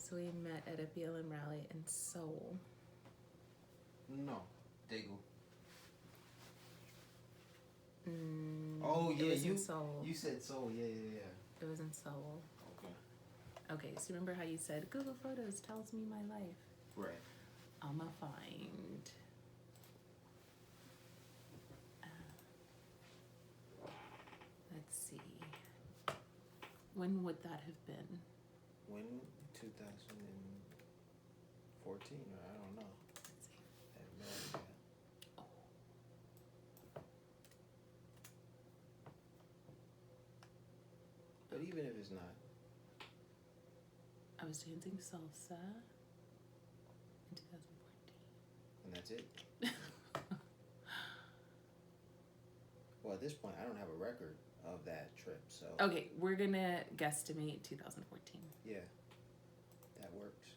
So we met at a BLM rally in Seoul. No, Daegu. Oh yeah, it was in Seoul. You said Seoul. Yeah. It was in Seoul. Okay, so remember how you said Google Photos tells me my life? Right. I'ma find. Let's see. When would that have been? When? 2014, or I don't know. Let's see. I have no idea. Oh. But even if it's not. I was dancing salsa in 2014. And that's it? Well, at this point, I don't have a record of that trip, so... Okay, we're gonna guesstimate 2014. Yeah, that works.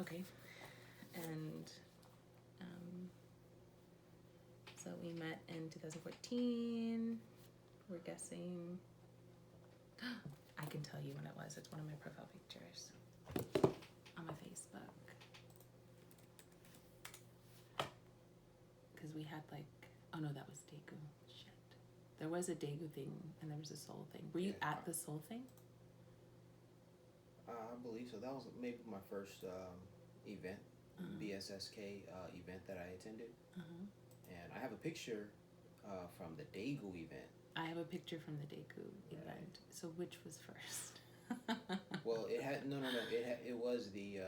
Okay, and so we met in 2014. We're guessing. I can tell you when it was. It's one of my profile pictures on my Facebook. Because we had like, oh no, that was Daegu. Shit. There was a Daegu thing and there was a Seoul thing. Were you at the Seoul thing? I believe so. That was maybe my first event, BSSK event that I attended. And I have a picture from the Daegu event. I have a picture from the Daegu event. So which was first? Well, it had no. It was the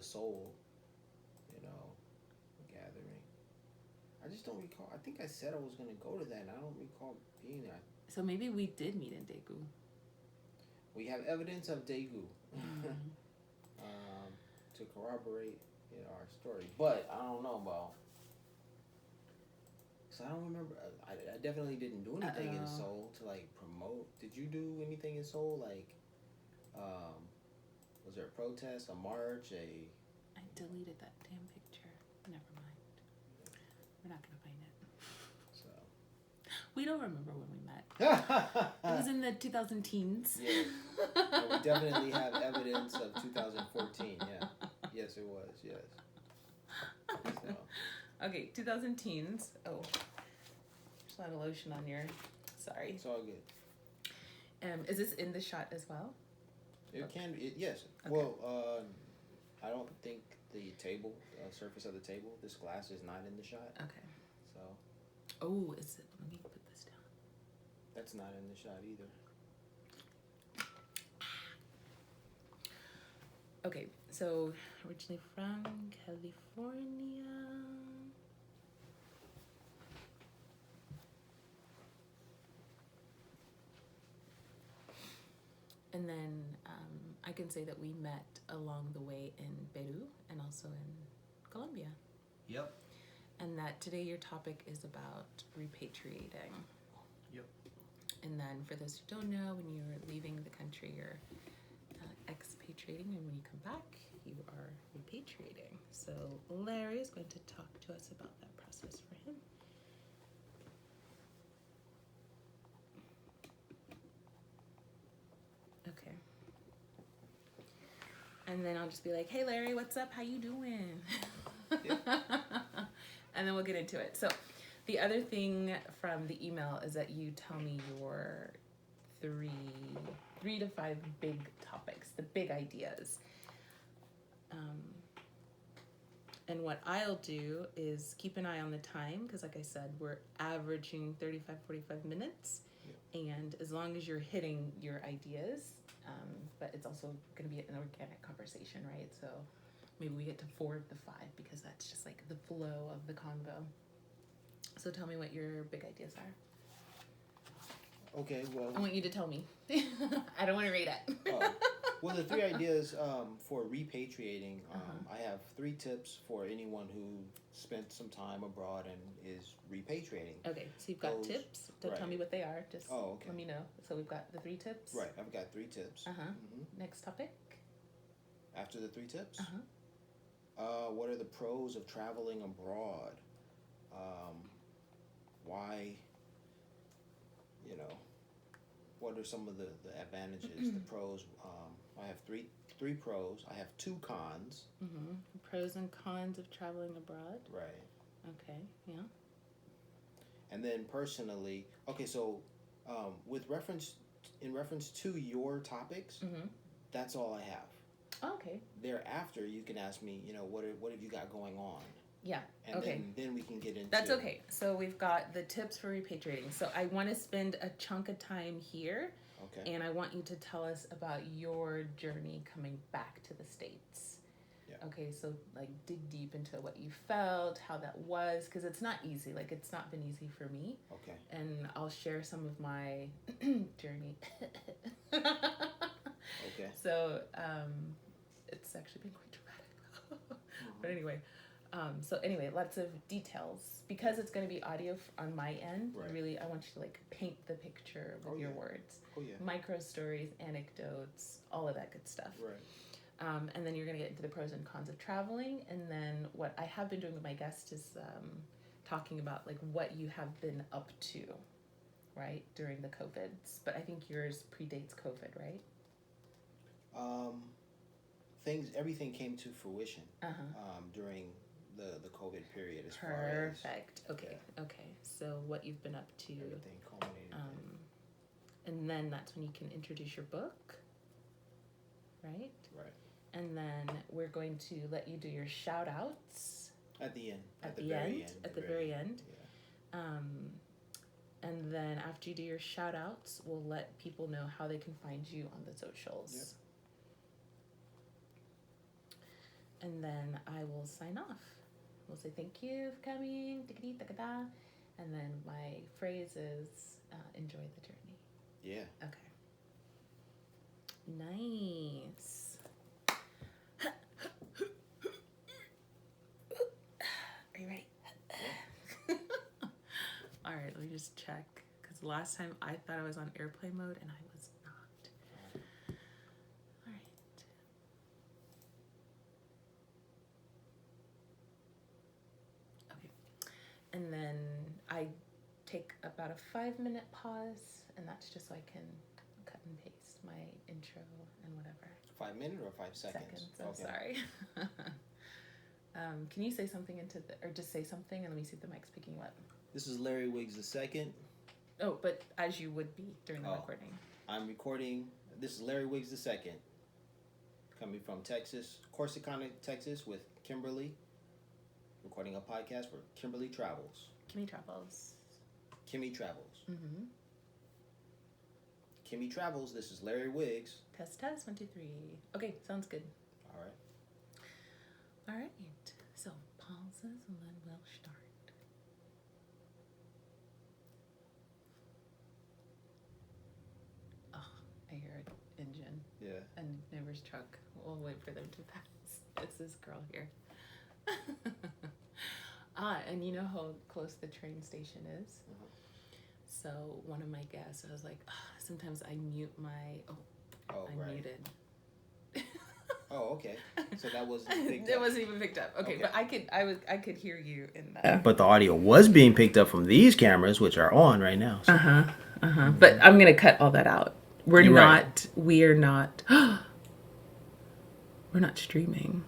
Seoul, gathering. I just don't recall. I think I said I was gonna go to that, and I don't recall being there. So maybe we did meet in Daegu. We have evidence of Daegu to corroborate our story, but I don't know about. So I don't remember. I definitely didn't do anything in Seoul to like promote. Did you do anything in Seoul? Like, was there a protest, a march, I deleted that damn picture. Never mind. We're not gonna find it. So. We don't remember when we met. It was in the 2000 teens. Yeah. No, we definitely have evidence of 2014. Yeah. Yes, it was. Yes. So. Okay, 2000 teens. Oh, there's a lot of lotion on your. Sorry. It's all good. Is this in the shot as well? It can be. Yes. Okay. Well, I don't think the table, surface of the table, this glass is not in the shot. Okay. So. Oh, is it? Let me put this down. That's not in the shot either. Okay, so originally from California. And then I can say that we met along the way in Peru and also in Colombia. Yep. And that today your topic is about repatriating. Yep. And then for those who don't know, when you're leaving the country, you're expatriating, and when you come back, you are repatriating. So Larry is going to talk to us about that process for him. Okay. And then I'll just be like, hey Larry, what's up? How you doing? And then we'll get into it. So the other thing from the email is that you tell me your three to five big topics, the big ideas. And what I'll do is keep an eye on the time, because like I said, we're averaging 35, 45 minutes. Yeah. And as long as you're hitting your ideas, but it's also going to be an organic conversation, right? So maybe we get to 4 of the 5, because that's just like the flow of the convo. So tell me what your big ideas are. Okay, well... I want you to tell me. I don't want to read it. Well, the 3 ideas for repatriating, I have 3 tips for anyone who spent some time abroad and is repatriating. Okay, so you've got tips. Don't tell me what they are. Just let me know. So we've got the 3 tips. Right, I've got 3 tips. Next topic. After the 3 tips? What are the pros of traveling abroad? why, what are some of the advantages, the pros. I have three pros. I have 2 cons. Mm-hmm. Pros and cons of traveling abroad. Right. Okay. Yeah. And then personally, okay, so in reference to your topics, that's all I have. Okay. Thereafter, you can ask me, what have you got going on? Yeah. And okay. Then we can get into. That's okay. So we've got the tips for repatriating. So I want to spend a chunk of time here. Okay. And I want you to tell us about your journey coming back to the States. Yeah. Okay, so like dig deep into what you felt, how that was, because it's not easy. Like it's not been easy for me. Okay. And I'll share some of my journey. Okay. So it's actually been quite dramatic. But anyway. So anyway, lots of details. Because it's going to be audio on my end, right. Really, I want you to like paint the picture with your words. Oh, yeah. Micro stories, anecdotes, all of that good stuff. Right. And then you're going to get into the pros and cons of traveling. And then what I have been doing with my guests is talking about like what you have been up to, right, during the COVIDs. But I think yours predates COVID, right? Everything came to fruition during the COVID period. As Perfect. Far as, okay. Yeah. Okay. So what you've been up to. Everything culminated. And then that's when you can introduce your book, right? Right. And then we're going to let you do your shout outs. At the end. At the very end. Yeah. And then after you do your shout outs, we'll let people know how they can find you on the socials. Yep. And then I will sign off. We'll say thank you for coming, and then my phrase is enjoy the journey. Yeah. Okay. Nice. Are you ready? All right, let me just check. Because last time I thought I was on airplane mode and I was not. All right. Okay. And then I take about a 5-minute pause, and that's just so I can cut and paste my intro and whatever. 5 minutes or 5 seconds? I'm sorry. Can you say something or just say something, and let me see if the mic's picking you up. This is Larry Wiggs II. Oh, but as you would be during the recording. I'm recording. This is Larry Wiggs II, coming from Texas, Corsicana, Texas, with Kimberly, recording a podcast for Kimberly Travels. KimmyTravels. Mm-hmm. Kimmy Travels. This is Larry Wiggs. Test 1, 2, 3. Okay, sounds good. All right. So pauses and then we'll start. Oh, I hear an engine. Yeah. And neighbor's truck. We'll wait for them to pass. It's this girl here. And you know how close the train station is? Uh-huh. So one of my guests, I was like, sometimes I mute my. Right. Muted. Oh, okay. So that wasn't picked up. It wasn't even picked up. Okay, but I could hear you in that. But the audio was being picked up from these cameras, which are on right now. So. But I'm gonna cut all that out. We're You're not. Right. We're not. We're not streaming.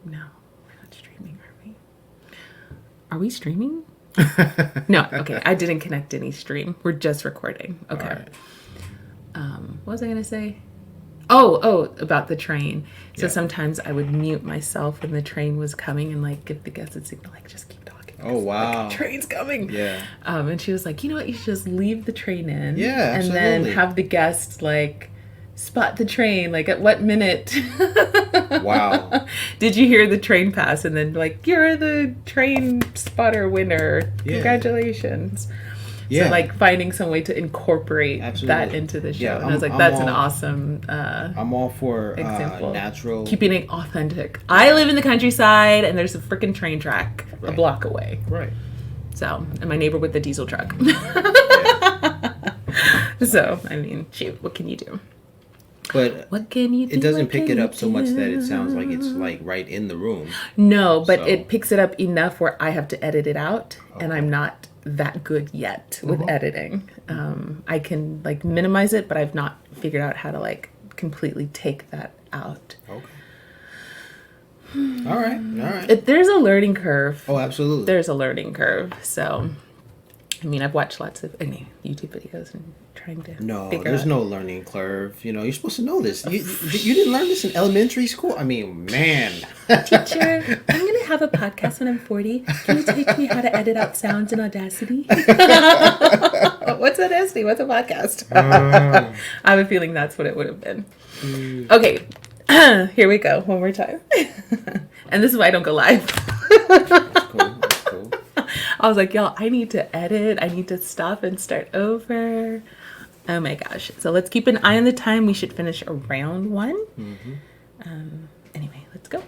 No, we're not streaming, are we? Are we streaming? No. Okay, I didn't connect any stream. We're just recording. Okay. Right. What was I gonna say? Oh, about the train. So Yeah. sometimes I would mute myself when the train was coming and like give the guests a signal, like just keep talking. Oh, wow. Like, train's coming. Yeah. And she was like, you know what? You should just leave the train in. Yeah, and absolutely. then have the guests like spot the train. Like at what minute? Wow. Did you hear the train pass? And then like you're the train spotter winner. Yeah. Congratulations. Yeah. So like finding some way to incorporate Absolutely. that into the show. Yeah, and I was like, I'm that's an all- awesome I'm all for example. natural. Keeping it authentic. I live in the countryside and there's a freaking train track a Right. block away. Right. So, and my neighbor with the diesel truck. So, I mean, shoot, what can you do? But What can you do? it doesn't What pick can it you up so much that it do? sounds like it's like right in the room. No, but So- it picks it up enough where I have to edit it out, and Okay. I'm not that good yet with editing. I can like minimize it, but I've not figured out how to like completely take that out. Okay. All right. There's a learning curve. Oh, absolutely. There's a learning curve. So, I mean, I've watched lots of YouTube videos and trying to there's no learning curve. You know, you're supposed to know this. You didn't learn this in elementary school? I mean, man. Teacher, I'm going to have a podcast when I'm 40. Can you teach me how to edit out sounds in Audacity? What's Audacity? What's a podcast? I have a feeling that's what it would have been. Okay. Here we go. One more time. And this is why I don't go live. That's cool. I was like, y'all, I need to edit. I need to stop and start over. Oh my gosh. So let's keep an eye on the time. We should finish around 1. Anyway, let's go.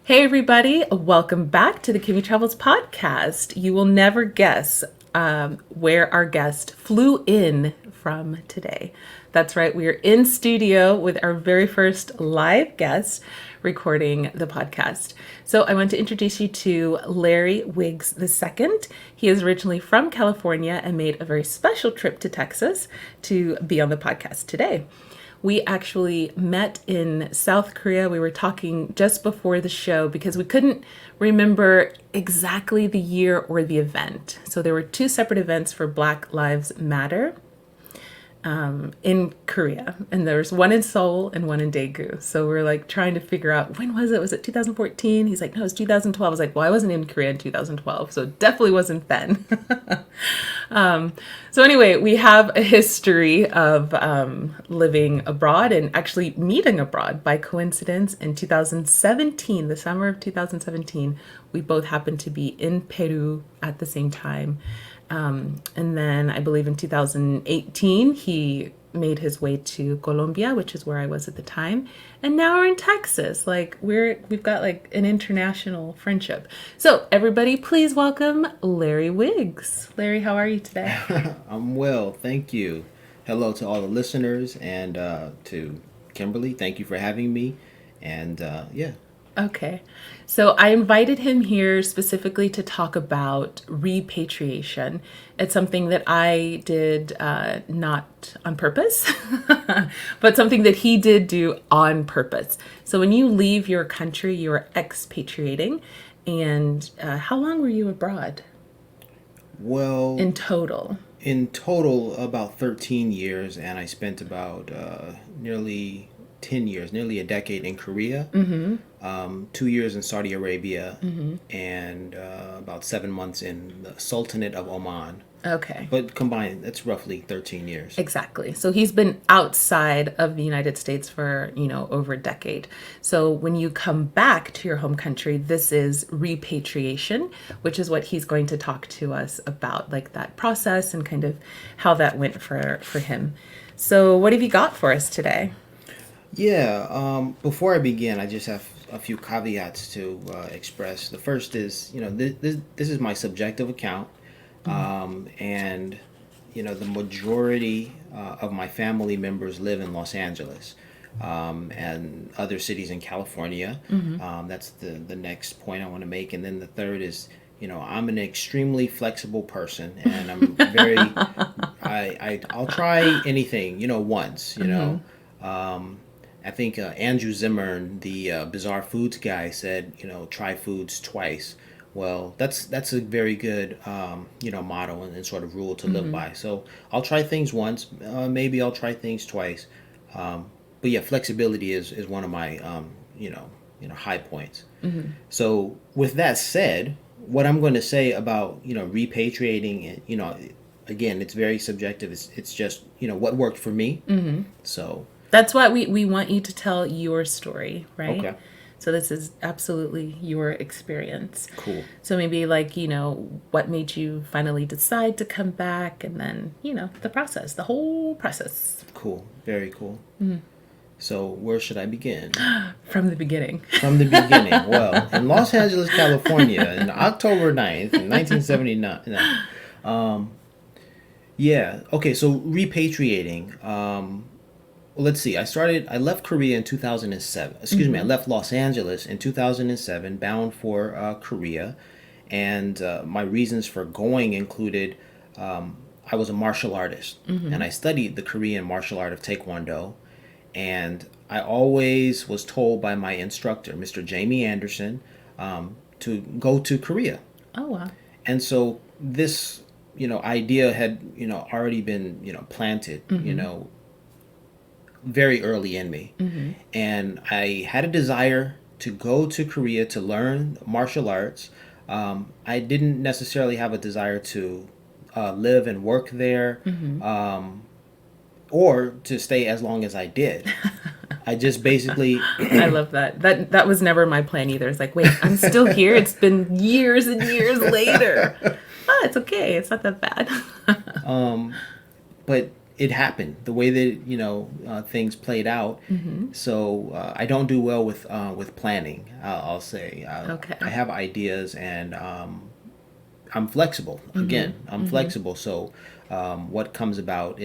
Hey, everybody. Welcome back to the KimmyTravels Podcast. You will never guess where our guest flew in from today. That's right. We are in studio with our very first live guest recording the podcast. So I want to introduce you to Larry Wiggs II. He is originally from California and made a very special trip to Texas to be on the podcast today. We actually met in South Korea. We were talking just before the show because we couldn't remember exactly the year or the event. So there were 2 separate events for Black Lives Matter in Korea, and there's one in Seoul and one in Daegu. So we're like trying to figure out, when was it? Was it 2014? He's like, no, it was 2012. I was like, well, I wasn't in Korea in 2012, so it definitely wasn't then. So anyway, we have a history of living abroad and actually meeting abroad by coincidence in 2017, the summer of 2017. We both happened to be in Peru at the same time. And then I believe in 2018, he made his way to Colombia, which is where I was at the time. And now we're in Texas. Like we've got like an international friendship. So everybody, please welcome Larry Wiggs. Larry, how are you today? I'm well. Thank you. Hello to all the listeners and to Kimberly. Thank you for having me. And yeah. Okay. So I invited him here specifically to talk about repatriation. It's something that I did not on purpose, but something that he did do on purpose. So when you leave your country, you're expatriating. And how long were you abroad? Well, in total, about 13 years. And I spent about nearly 10 years, nearly a decade in Korea. 2 years in Saudi Arabia, and about 7 months in the Sultanate of Oman. Okay. But combined, that's roughly 13 years. Exactly. So he's been outside of the United States for, over a decade. So when you come back to your home country, this is repatriation, which is what he's going to talk to us about, like that process and kind of how that went for him. So what have you got for us today? Yeah, before I begin, I just have a few caveats to express. The first is, this is my subjective account, and, the majority of my family members live in Los Angeles and other cities in California. That's the next point I want to make. And then the third is, I'm an extremely flexible person, and I'm very, I'll try anything, once, I think Andrew Zimmern, the Bizarre Foods guy, said, try foods twice. Well, that's a very good, motto and sort of rule to live by. So I'll try things once, maybe I'll try things twice. But yeah, flexibility is one of my, high points. So with that said, what I'm going to say about, repatriating, again, it's very subjective. It's just, what worked for me. So that's why we want you to tell your story, right? Okay. So this is absolutely your experience. Cool. So maybe what made you finally decide to come back, and then, the process, the whole process. Cool. Very cool. So where should I begin? From the beginning. From the beginning. Well, in Los Angeles, California, on October 9th, 1979. Yeah. Okay, so repatriating. Let's see. I left Korea in 2007. Excuse me. I left Los Angeles in 2007, bound for Korea. And my reasons for going included I was a martial artist, and I studied the Korean martial art of Taekwondo. And I always was told by my instructor, Mr. Jamie Anderson, to go to Korea. Oh, wow. And so this, idea had, already been, planted, very early in me. And I had a desire to go to Korea to learn martial arts. I didn't necessarily have a desire to live and work there, or to stay as long as I did. I just basically... I love that. That was never my plan either. It's like, wait, I'm still here. It's been years and years later. Oh, it's okay. It's not that bad. But it happened the way that, things played out. So I don't do well with planning, I'll say. Okay. I have ideas, and I'm flexible. Again, I'm flexible. So what comes about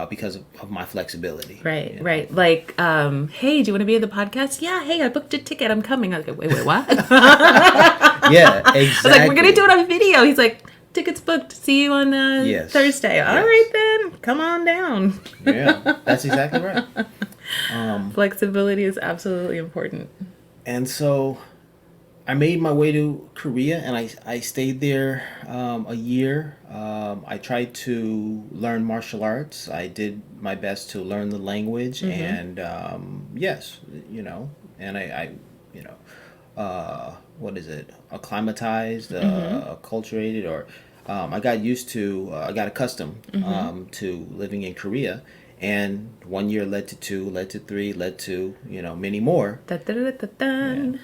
because of my flexibility. Right, right. Like, hey, do you want to be on the podcast? Yeah, hey, I booked a ticket. I'm coming. I was like, wait, what? Yeah, exactly. I was like, we're going to do it on video. He's like, tickets booked. See you on Thursday. All right, then. Come on down. Yeah, that's exactly right. Flexibility is absolutely important. And so I made my way to Korea, and I stayed there a year. I tried to learn martial arts. I did my best to learn the language, and yes, and I what is it? Acclimatized, acculturated, or I got accustomed to living in Korea. And 1 year led to 2, led to 3, led to, many more. Da-da-da-da-da.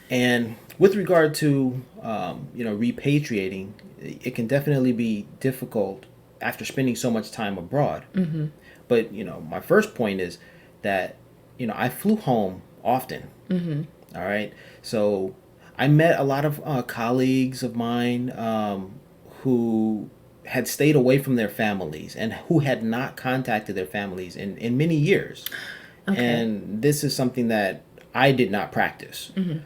And with regard to, repatriating, it can definitely be difficult after spending so much time abroad. But, my first point is that, I flew home often. All right. So I met a lot of colleagues of mine who had stayed away from their families and who had not contacted their families in many years. Okay. And this is something that I did not practice. And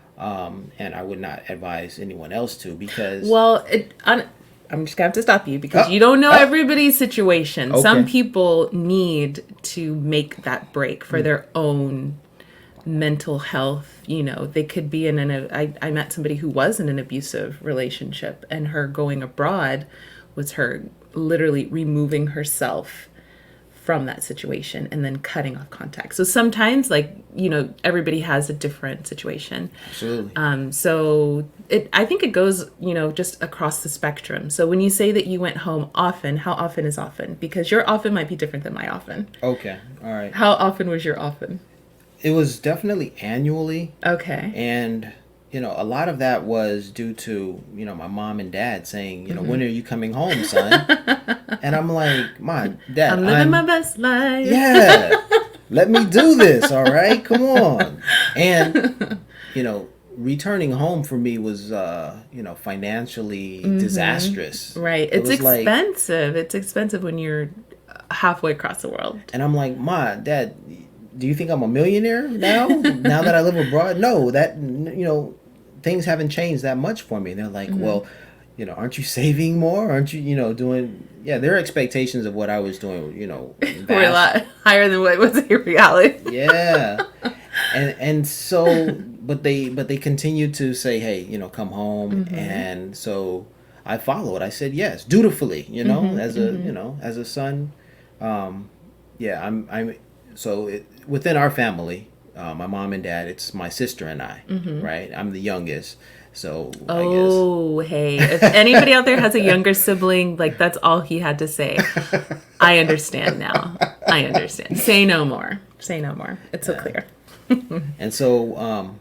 I would not advise anyone else to, because... Well, I'm just going to have to stop you because you don't know everybody's situation. Okay. Some people need to make that break for their own mental health. They could be in I met somebody who was in an abusive relationship, and her going abroad was her literally removing herself from that situation and then cutting off contact. So sometimes, everybody has a different situation. Absolutely. So I think it goes, just across the spectrum. So when you say that you went home often, how often is often? Because your often might be different than my often. Okay. All right. How often was your often? It was definitely annually. Okay. And, a lot of that was due to, my mom and dad saying, when are you coming home, son? And I'm like, Mom, Dad, I'm living my best life. Yeah. Let me do this, all right? Come on. And, returning home for me was, financially disastrous. Right. It's expensive. It's expensive when you're halfway across the world. And I'm like, Ma, Dad, do you think I'm a millionaire now? Now that I live abroad? No, that, things haven't changed that much for me. And they're like, well, aren't you saving more? Aren't you, doing... Yeah, their expectations of what I was doing, were a lot higher than what was in reality. Yeah. And so, but they continued to say, hey, come home. And so I followed. I said yes, dutifully, as a son. Within our family, my mom and dad, it's my sister and I, right? I'm the youngest. So I guess. Hey, if anybody out there has a younger sibling, like, that's all he had to say. I understand now. I understand. Say no more. Say no more. It's so clear. And so,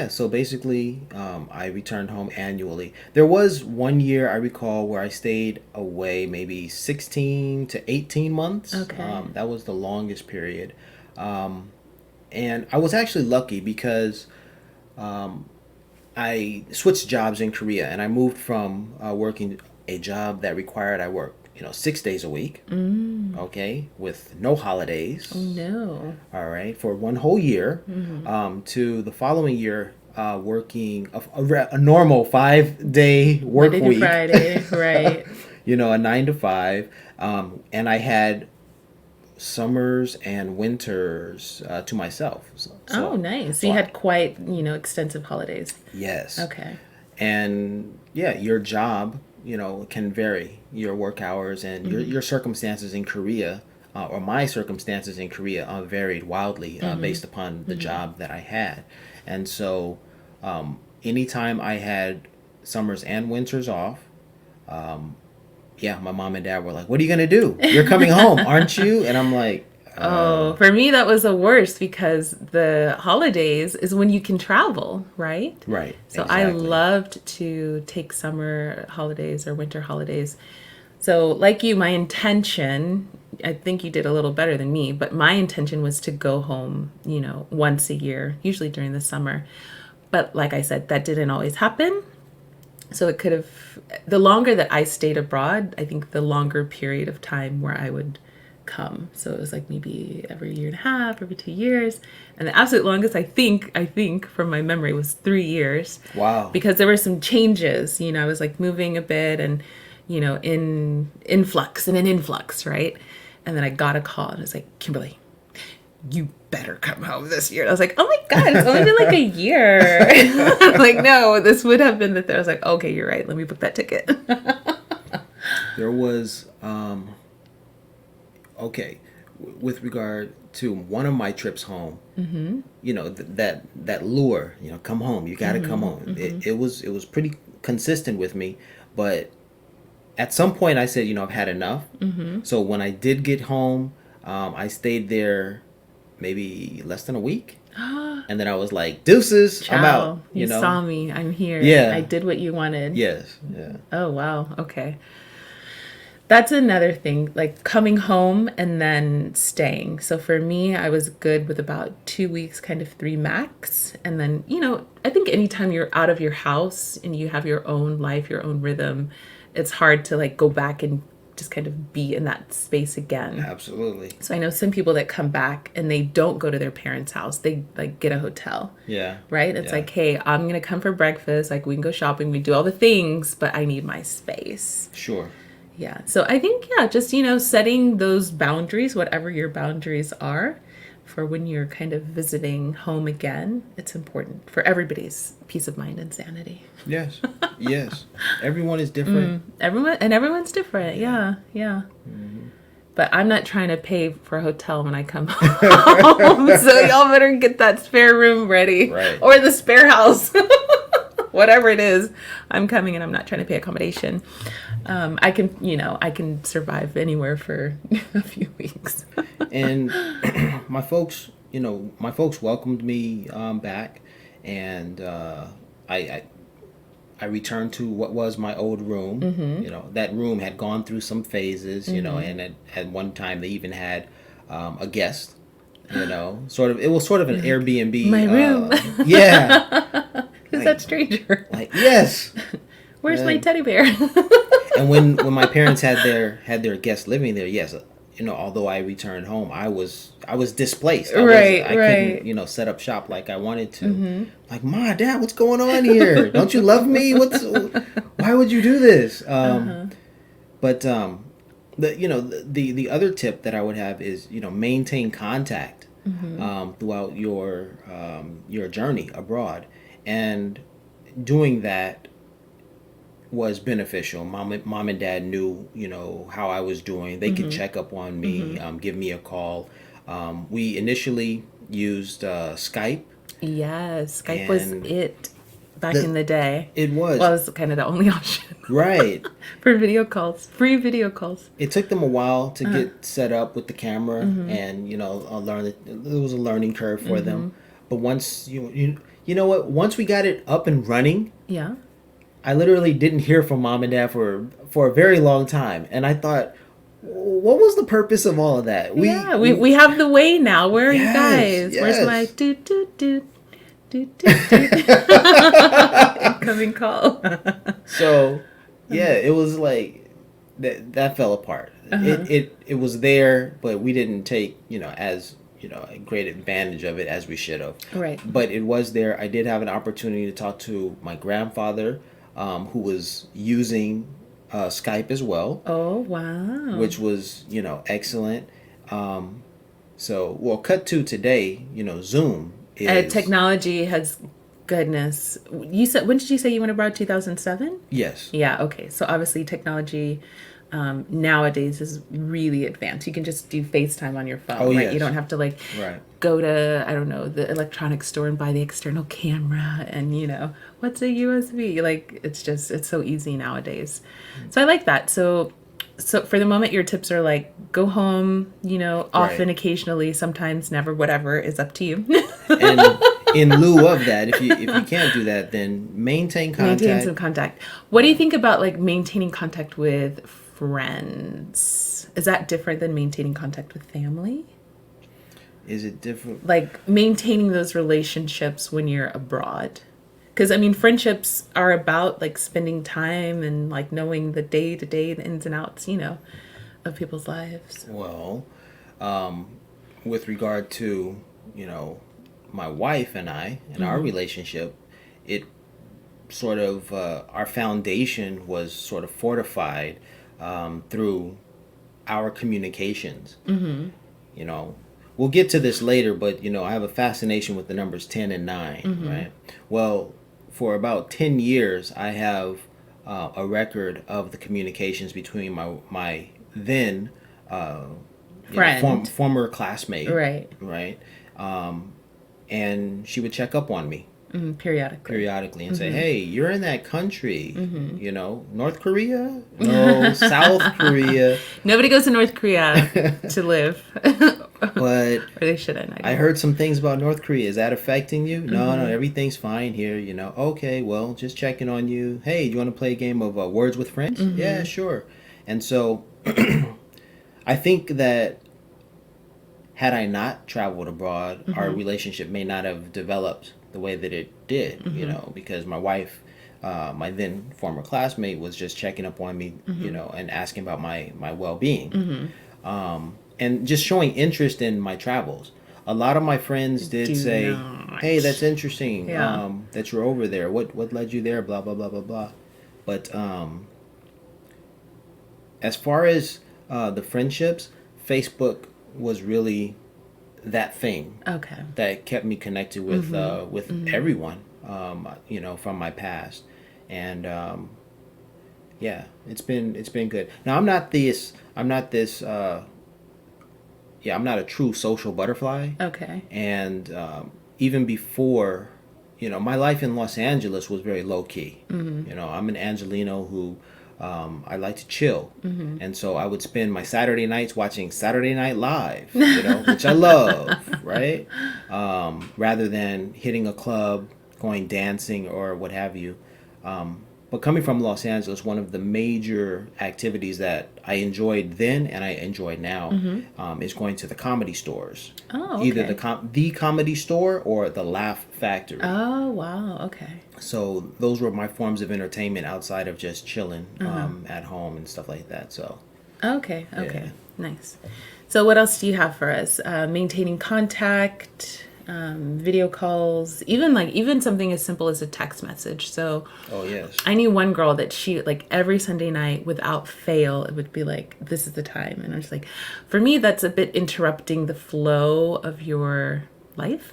so basically, I returned home annually. There was 1 year I recall where I stayed away maybe 16 to 18 months. Okay. That was the longest period. And I was actually lucky because I switched jobs in Korea, and I moved from working a job that required I work, 6 days a week, okay, with no holidays. Oh, no. All right, for one whole year, to the following year, working a normal 5-day work Monday to week. Friday, right. You know, a 9 to 5. And I had summers and winters to myself. Oh, nice. So you had quite, extensive holidays. Yes. Okay. And yeah, your job, can vary, your work hours and your circumstances in Korea, or my circumstances in Korea varied wildly based upon the job that I had. And so anytime I had summers and winters off, my mom and dad were like, "What are you going to do? You're coming home, aren't you?" And I'm like, for me, that was the worst because the holidays is when you can travel, right? Right. So exactly. I loved to take summer holidays or winter holidays. So like you, my intention, I think you did a little better than me, but my intention was to go home, once a year, usually during the summer. But like I said, that didn't always happen. So it could have, the longer that I stayed abroad, I think the longer period of time where I would come. So it was like maybe every year and a half, every 2 years. And the absolute longest, I think from my memory, was 3 years. Wow. Because there were some changes, I was like moving a bit and, in influx, right? And then I got a call and it was like, "Kimberly, you better come home this year." And I was like, "Oh my God, it's only been like a year." I'm like, no, this would have been the thing. I was like, "Okay, you're right. Let me book that ticket." There was, with regard to one of my trips home, that lure, come home, you got to come home. It was pretty consistent with me, but at some point I said, I've had enough. So when I did get home, I stayed there maybe less than a week. And then I was like, "Deuces, Ciao. I'm out." You saw me. I'm here. Yeah. I did what you wanted. Yes. Yeah. Oh, wow. Okay. That's another thing, like coming home and then staying. So for me, I was good with about 2 weeks, kind of 3 max. And then, I think anytime you're out of your house and you have your own life, your own rhythm, it's hard to like go back and just kind of be in that space again. Absolutely. So I know some people that come back and they don't go to their parents' house. They like get a hotel. Yeah. Right? It's Yeah. like, "Hey, I'm going to come for breakfast. Like we can go shopping. We do all the things, but I need my space." Sure. Yeah. So I think, just, setting those boundaries, whatever your boundaries are, for when you're kind of visiting home again, it's important for everybody's peace of mind and sanity. Yes. Yes. Everyone is different. Everyone's different. Yeah. Yeah. Mm-hmm. But I'm not trying to pay for a hotel when I come home. So y'all better get that spare room ready. Right. Or the spare house. Whatever it is, I'm coming and I'm not trying to pay accommodation. I can survive anywhere for a few weeks. And my folks welcomed me back, and I returned to what was my old room. Mm-hmm. That room had gone through some phases, and at one time they even had a guest. It was sort of an Airbnb. My room. Yeah. Who's that stranger? Like, yes. Where's my teddy bear? And when my parents had their guests living there, yes, although I returned home, I was displaced. I couldn't, set up shop like I wanted to. Mm-hmm. Like, "Ma, Dad, what's going on here? Don't you love me? Why would you do this?" But the other tip that I would have is, maintain contact throughout your journey abroad, and doing that was beneficial. Mom and Dad knew, how I was doing. They could check up on me, give me a call. We initially used Skype. Yes, Skype was it back in the day. It was. Well, it was kind of the only option. Right. For video calls, free video calls. It took them a while to get set up with the camera, and learn that there was a learning curve for them. But once once we got it up and running, yeah, I literally didn't hear from Mom and Dad for a very long time, and I thought, what was the purpose of all of that? We have the way now. Where are you guys? Yes. Where's my do incoming call? So, yeah, it was like that fell apart. It was there, but we didn't take as great advantage of it as we should have. Right. But it was there. I did have an opportunity to talk to my grandfather, who was using Skype as well. Oh, wow. Which was, excellent. Cut to today, Zoom is... technology has, goodness. You said, when did you say you went abroad? 2007? Yes. Yeah, okay. So obviously technology nowadays is really advanced. You can just do FaceTime on your phone, right? Yes. You don't have to go to, I don't know, the electronics store and buy the external camera and, what's a USB? It's so easy nowadays. So I like that. So for the moment, your tips are like, go home, often, occasionally, sometimes, never, whatever, is up to you. And in lieu of that, if you can't do that, then maintain contact. Maintain some contact. What do you think about maintaining contact with friends? Is that different than maintaining contact with family? Is it different? Maintaining those relationships when you're abroad. Because, friendships are about, spending time and, knowing the day-to-day, the ins and outs, of people's lives. Well, with regard to, my wife and I and our relationship, it sort of, our foundation was sort of fortified through our communications. We'll get to this later, but, I have a fascination with the numbers 10 and 9, right? Well, for about 10 years, I have a record of the communications between my then friend, former classmate, right, and she would check up on me periodically and say, "Hey, you're in that country, North Korea? No, South Korea. Nobody goes to North Korea to live." But or they shouldn't. I heard some things about North Korea. Is that affecting you? No, everything's fine here. Okay, well, just checking on you. Hey, do you want to play a game of Words with Friends? Yeah, sure. And so, I think that had I not traveled abroad, our relationship may not have developed the way that it did. Because my wife, my then former classmate, was just checking up on me, and asking about my well-being. And just showing interest in my travels. A lot of my friends did say, "Hey, that's interesting. That you're over there. What led you there? Blah blah blah blah blah." But as far as the friendships, Facebook was really that thing. Okay. That kept me connected with everyone, from my past, and it's been good. Now I'm not a true social butterfly. Okay. And even before, my life in Los Angeles was very low key. I'm an Angelino who I like to chill. And so I would spend my Saturday nights watching Saturday Night Live, which I love, right? Rather than hitting a club, going dancing or what have you. But coming from Los Angeles, one of the major activities that I enjoyed then and I enjoy now is going to the comedy stores. Oh, okay. Either the Comedy Store or the Laugh Factory. Oh, wow. Okay. So those were my forms of entertainment outside of just chilling at home and stuff like that. So. Okay. Nice. So what else do you have for us? Maintaining contact, video calls, even something as simple as a text message. So oh yes, I knew one girl that she every Sunday night without fail it would be this is the time, and I'm just for me that's a bit interrupting the flow of your life.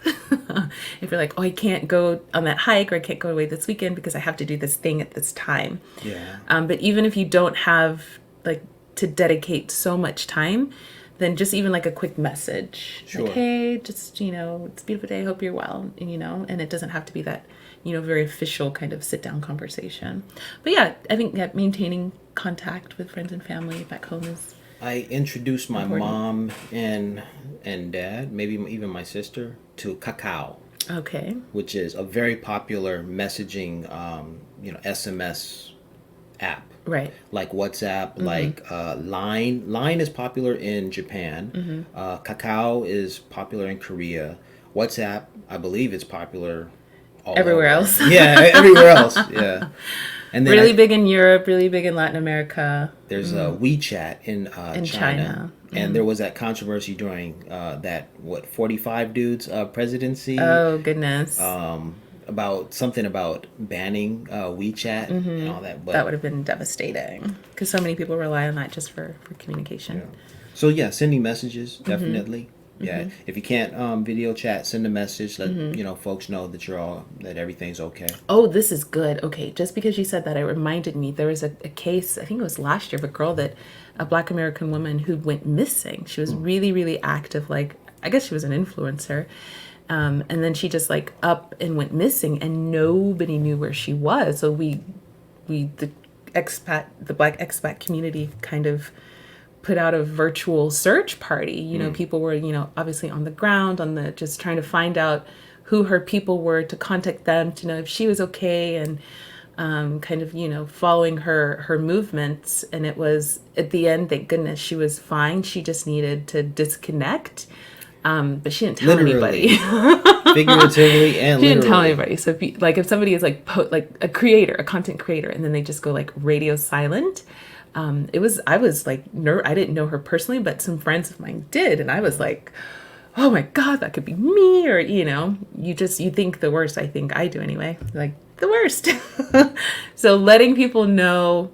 If you're oh, I can't go on that hike or I can't go away this weekend because I have to do this thing at this time. Yeah. But even if you don't have to dedicate so much time, then just even a quick message. Sure. Hey, just, it's a beautiful day. I hope you're well. And it doesn't have to be that, very official kind of sit down conversation. But yeah, I think maintaining contact with friends and family back home is I introduced my important. Mom and dad, maybe even my sister, to Kakao. Okay. Which is a very popular messaging, SMS app. Right. Like WhatsApp, like Line. Line is popular in Japan. Kakao is popular in Korea. WhatsApp, I believe, is popular everywhere else. Yeah, everywhere else. Yeah. And then really big in Europe, really big in Latin America. There's WeChat in China. And there was that controversy during that 45 dudes presidency. Oh goodness. About something about banning WeChat and all that. But that would have been devastating because so many people rely on that just for communication. Yeah. So yeah, sending messages definitely. Yeah, if you can't video chat, send a message. Let folks know that that everything's okay. Oh, this is good. Okay, just because you said that, it reminded me there was a case. I think it was last year of a Black American woman who went missing. She was really, really active. Like, I guess she was an influencer. And then she just like up and went missing, and nobody knew where she was. So the Black expat community kind of put out a virtual search party. People were, obviously on the ground, just trying to find out who her people were, to contact them, to know if she was okay, and kind of, following her movements. And it was, at the end, thank goodness, she was fine. She just needed to disconnect. But she didn't tell anybody. Figuratively and she literally. didn't tell anybody. So if somebody is like a creator, a content creator, and then they just go like radio silent, I was like, I didn't know her personally, but some friends of mine did, and I was like, oh my God, that could be me, or you think the worst. I think I do anyway, like the worst. So letting people know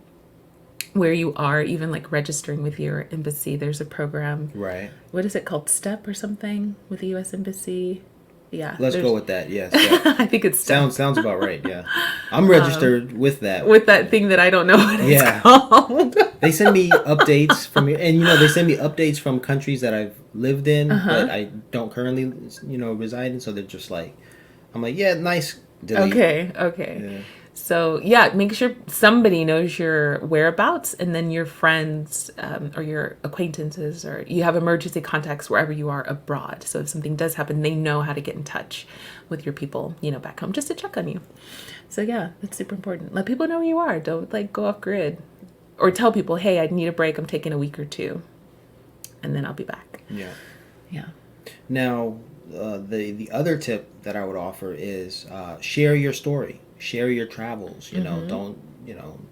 where you are, even like registering with your embassy. There's a program. Right. What is it called? STEP or something with the U.S. Embassy? Yeah. Let's go with that. Yes. I think it's STEP. Sounds about right. Yeah. I'm registered with that. With that thing that I don't know what it's called. They send me updates from here, and they send me updates from countries that I've lived in, but I don't currently, reside in. So they're just like, I'm like, yeah, nice. Delete. Okay. Yeah. So yeah, make sure somebody knows your whereabouts, and then your friends or your acquaintances, or you have emergency contacts wherever you are abroad. So if something does happen, they know how to get in touch with your people, back home, just to check on you. So yeah, that's super important. Let people know where you are. Don't like go off grid, or tell people, hey, I need a break. I'm taking a week or two, and then I'll be back. Yeah. Now, the other tip that I would offer is share your story. Share your travels. Don't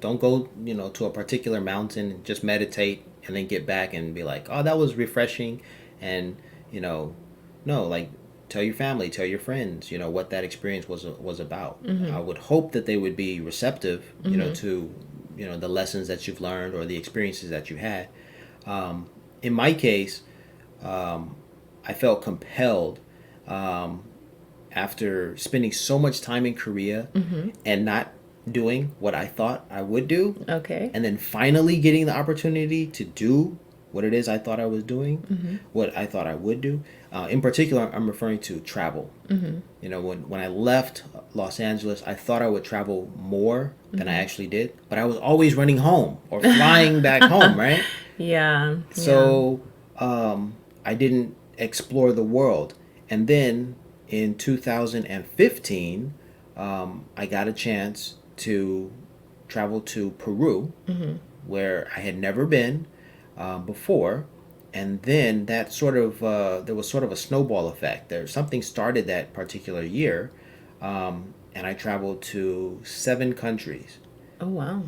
go to a particular mountain and just meditate and then get back and be like, oh, that was refreshing, and no, like tell your family, tell your friends, what that experience was about. I would hope that they would be receptive, to the lessons that you've learned or the experiences that you had. In my case, I felt compelled. After spending so much time in Korea and not doing what I thought I would do, and then finally getting the opportunity to do what it is I thought I was doing, what I thought I would do. In particular, I'm referring to travel. When I left Los Angeles, I thought I would travel more than I actually did, but I was always running home or flying back home, right? Yeah. So I didn't explore the world. And then in 2015, I got a chance to travel to Peru, where I had never been before. And then that there was sort of a snowball effect. Something started that particular year, and I traveled to 7 countries. Oh, wow.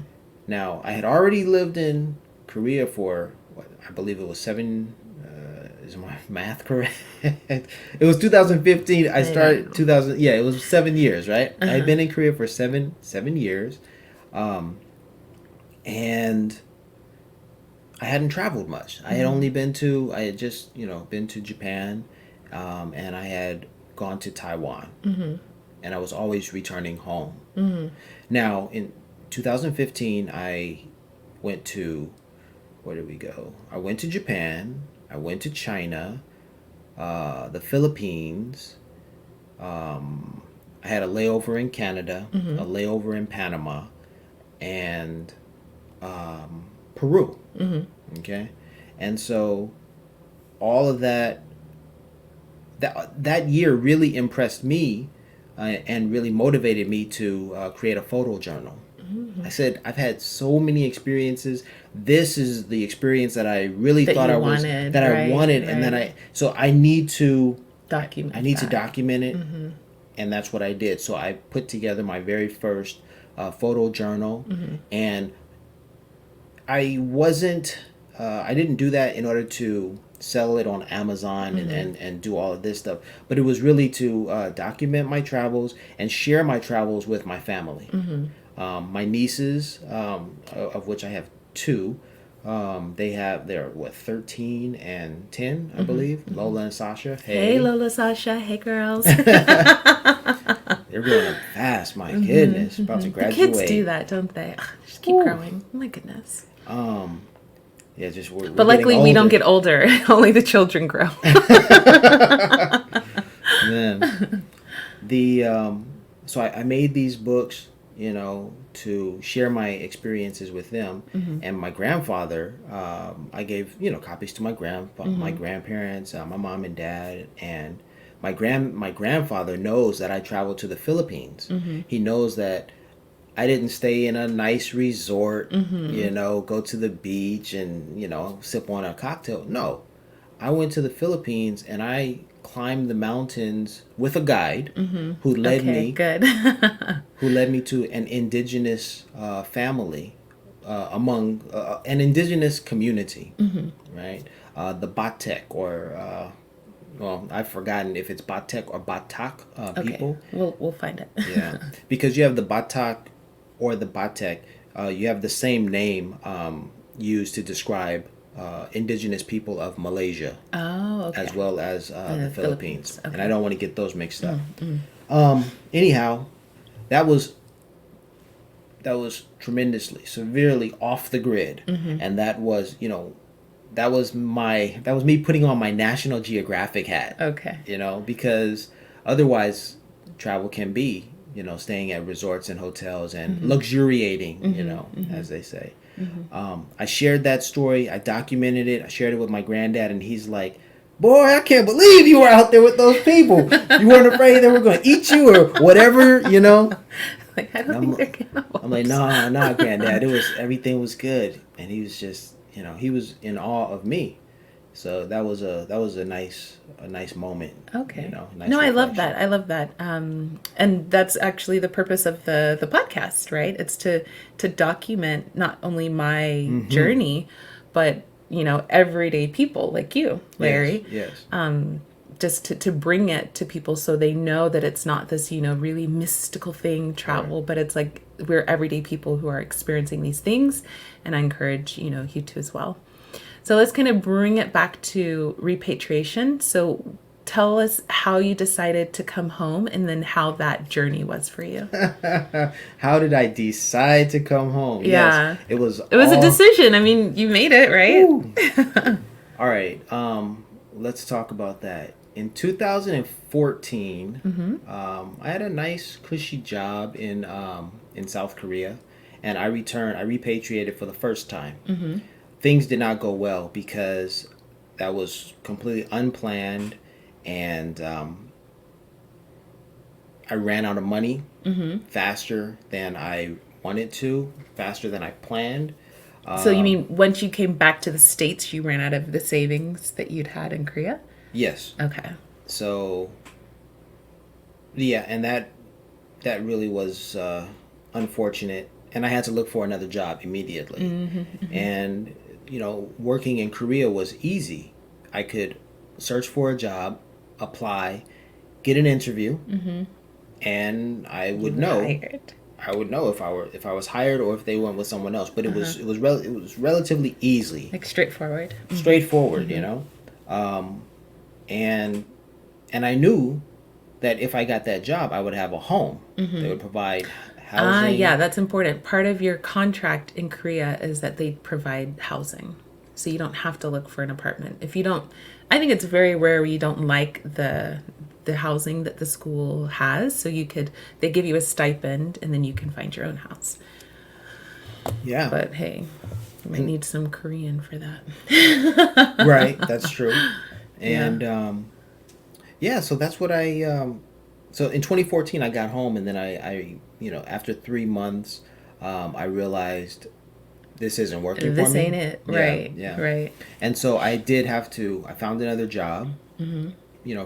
Now, I had already lived in Korea for, I believe it was 7 is my math correct? It was 2015. I started 2000. Yeah, it was 7 years, right? I had been in Korea for seven years, and I hadn't traveled much. I had only been to. I had just been to Japan, and I had gone to Taiwan, and I was always returning home. Now in 2015, I went to. Where did we go? I went to Japan. I went to China, the Philippines. I had a layover in Canada, a layover in Panama, and Peru. Okay, and so all of that year really impressed me and really motivated me to create a photo journal. I said, I've had so many experiences. This is the experience that I really thought I wanted, and then I need to document. I need to document it, and that's what I did. So I put together my very first photo journal, and I wasn't I didn't do that in order to sell it on Amazon and do all of this stuff, but it was really to document my travels and share my travels with my family. My nieces, of which I have two, they're what, 13 and 10, I believe. Lola and Sasha. Hey Lola, Sasha. Hey girls. They're growing up fast. My goodness, about to graduate. The kids do that, don't they? Ugh, just keep growing. Oh my goodness. Yeah, just we're but luckily we don't get older. Only the children grow. Man, so I made these books, to share my experiences with them. And my grandfather, I gave copies to my grandparents, my mom and dad, and my grandfather knows that I traveled to the Philippines. He knows that I didn't stay in a nice resort, go to the beach and sip on a cocktail. No, I went to the Philippines and I climbed the mountains with a guide who led me to an indigenous family among an indigenous community, right? The Batek, or I've forgotten if it's Batek or Batak people. We'll find it. Yeah, because you have the Batak or the Batek, you have the same name used to describe indigenous people of Malaysia, as well as the Philippines. Okay. And I don't want to get those mixed up. Anyhow, that was tremendously, severely off the grid, and that was me putting on my National Geographic hat. Okay. Because otherwise travel can be staying at resorts and hotels and luxuriating, as they say. I shared that story. I documented it. I shared it with my granddad, and he's like, "Boy, I can't believe you were out there with those people. You weren't afraid they were going to eat you or whatever, Like, I don't think they're cannibals. I'm like, nah, granddad. Everything was good, and he was just, he was in awe of me. So that was a nice moment. Okay. Nice no, reflection. I love that. And that's actually the purpose of the podcast, right? It's to document not only my journey, but everyday people like you, Larry. Yes. Just to bring it to people so they know that it's not this really mystical thing, travel, but it's like we're everyday people who are experiencing these things, and I encourage you to as well. So let's kind of bring it back to repatriation. So tell us how you decided to come home and then how that journey was for you. How did I decide to come home? Yeah. Yes, it was a decision. I mean, you made it, right? All right. Let's talk about that. In 2014, I had a nice cushy job in South Korea, and I repatriated for the first time. Things did not go well because that was completely unplanned, and I ran out of money faster than I wanted to, faster than I planned. So you mean once you came back to the States, you ran out of the savings that you'd had in Korea? Yes. Okay. So, yeah, and that really was unfortunate, and I had to look for another job immediately. And working in Korea was easy. I could search for a job, apply, get an interview, and I would know. I would know if I was hired or if they went with someone else. But it was relatively easy, like straightforward. And I knew that if I got that job, I would have a home. They would provide housing. Yeah, that's important. Part of your contract in Korea is that they provide housing. So you don't have to look for an apartment. If you don't, I think it's very rare where you don't like the housing that the school has. So they give you a stipend and then you can find your own house. Yeah. But hey, you might need some Korean for that. Right, that's true. And so that's what so in 2014 I got home, and then I after 3 months I realized this isn't working for me. This ain't it. Right. Yeah. Right. And so I found another job,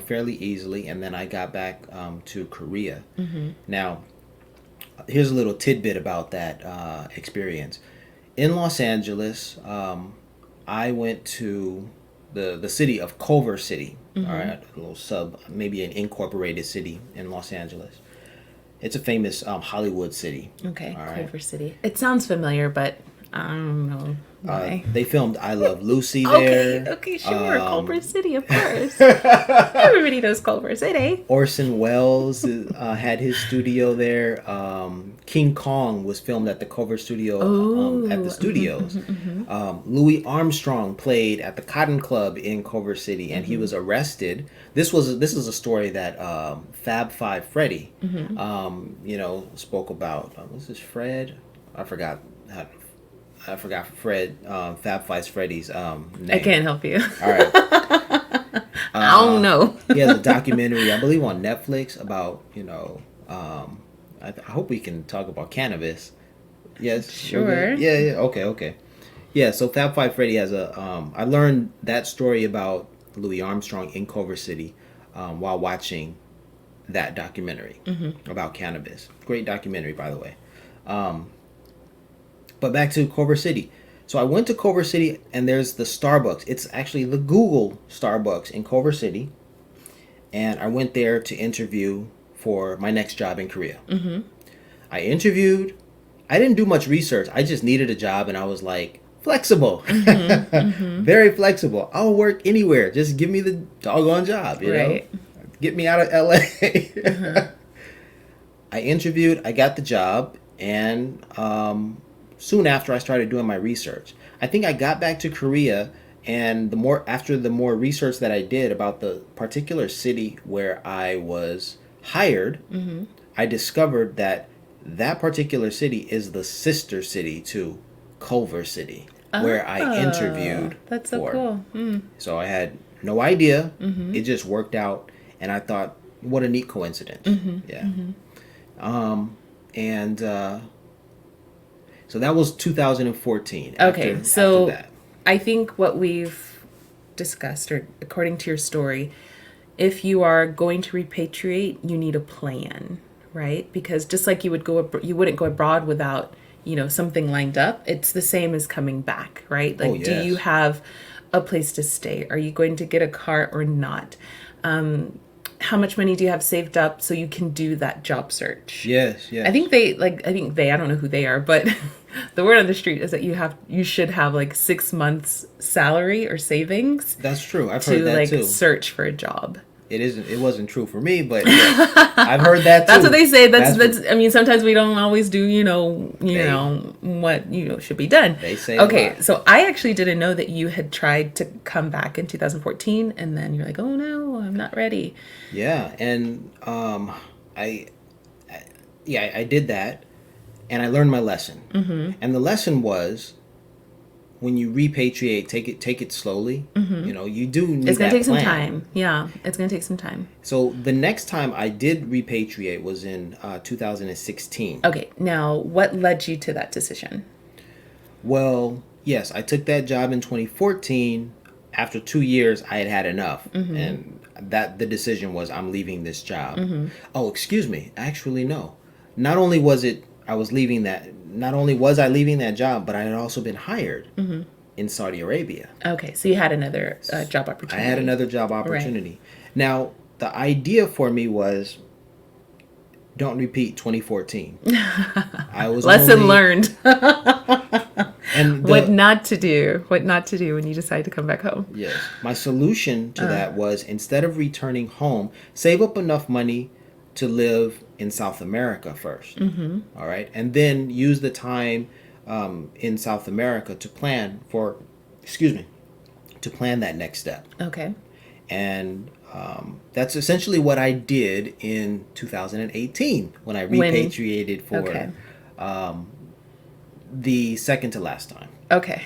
fairly easily, and then I got back to Korea. Now, here's a little tidbit about that experience. In Los Angeles, I went to the city of Culver City. Mm-hmm. All right, a little maybe an incorporated city in Los Angeles. It's a famous Hollywood city. Okay, all right? Culver City. It sounds familiar, but I don't know why. They filmed I Love Lucy there. Okay, sure. Culver City, of course. Everybody knows Culver City. Orson Welles had his studio there. King Kong was filmed at the Culver Studio at the studios. Louis Armstrong played at the Cotton Club in Culver City, and he was arrested. This is a story that Fab Five Freddy, spoke about. Was this Fred? I forgot Fred, Fab Five Freddy's name. I can't help you. All right. I don't know. He has a documentary, I believe, on Netflix about, I hope we can talk about cannabis. Yes? Sure. Yeah. Okay. Yeah, so Fab Five Freddy has I learned that story about Louis Armstrong in Culver City while watching that documentary about cannabis. Great documentary, by the way. But back to Culver City. So I went to Culver City, and there's the Starbucks. It's actually the Google Starbucks in Culver City. And I went there to interview for my next job in Korea. I interviewed. I didn't do much research. I just needed a job, and I was like, flexible. Very flexible. I'll work anywhere. Just give me the doggone job, you know? Get me out of LA. I interviewed. I got the job, and soon after I started doing my research. I think I got back to Korea, and after the more research that I did about the particular city where I was hired, I discovered that particular city is the sister city to Culver City, where I interviewed. That's so cool. So I had no idea. It just worked out, and I thought, what a neat coincidence. Yeah. So that was 2014. Okay, so after that. I think what we've discussed, or according to your story, if you are going to repatriate, you need a plan, right? Because just like you wouldn't go abroad without, something lined up. It's the same as coming back, right? Like, do you have a place to stay? Are you going to get a car or not? How much money do you have saved up so you can do that job search? Yes. I think they, I don't know who they are, but the word on the street is that you should have like 6 months salary or savings. That's true. I've heard that too. To search for a job. It wasn't true for me, but I've heard that too. That's what they say. That's I mean, sometimes we don't always do, what, should be done. They say okay, so I actually didn't know that you had tried to come back in 2014, and then you're like, oh no, I'm not ready. Yeah, and I did that, and I learned my lesson. And the lesson was, when you repatriate, take it slowly. You do need It's going to take plan. some time. Yeah, it's going to take some time. So the next time I did repatriate was in 2016. Okay, now what led you to that decision? Well, yes, I took that job in 2014. After 2 years, I had enough. And the decision was, I'm leaving this job. Oh, excuse me. Actually, no. Not only was I leaving that job, but I had also been hired in Saudi Arabia. Okay, so you had another job opportunity. I had another job opportunity. Right. Now, the idea for me was, don't repeat 2014. I was lesson learned. And what not to do when you decide to come back home. Yes. My solution to that was, instead of returning home, save up enough money to live in South America first. All right. And then use the time in South America to plan that next step. Okay. And that's essentially what I did in 2018 when I repatriated for the second to last time. Okay.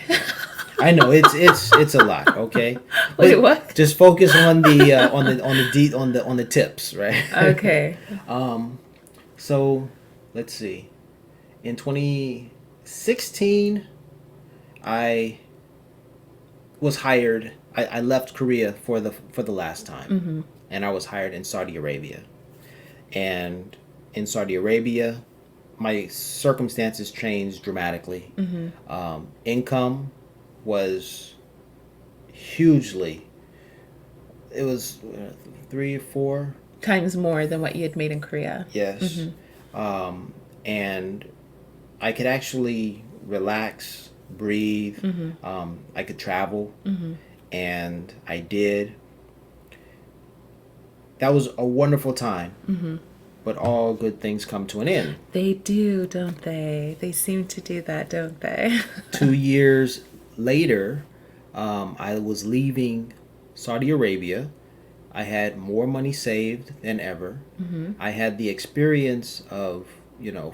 I know it's a lot. Okay. Wait, what? Just focus on the tips, right? Okay. So let's see. In 2016, I was hired. I left Korea for the last time, and I was hired in Saudi Arabia. And in Saudi Arabia, my circumstances changed dramatically. Income was hugely. It was 3 or 4 times more than what you had made in Korea. Yes. And I could actually relax, breathe. I could travel. And I did. That was a wonderful time. But all good things come to an end. They do, don't they? They seem to do that, don't they? 2 years later, I was leaving Saudi Arabia. I had more money saved than ever. I had the experience of,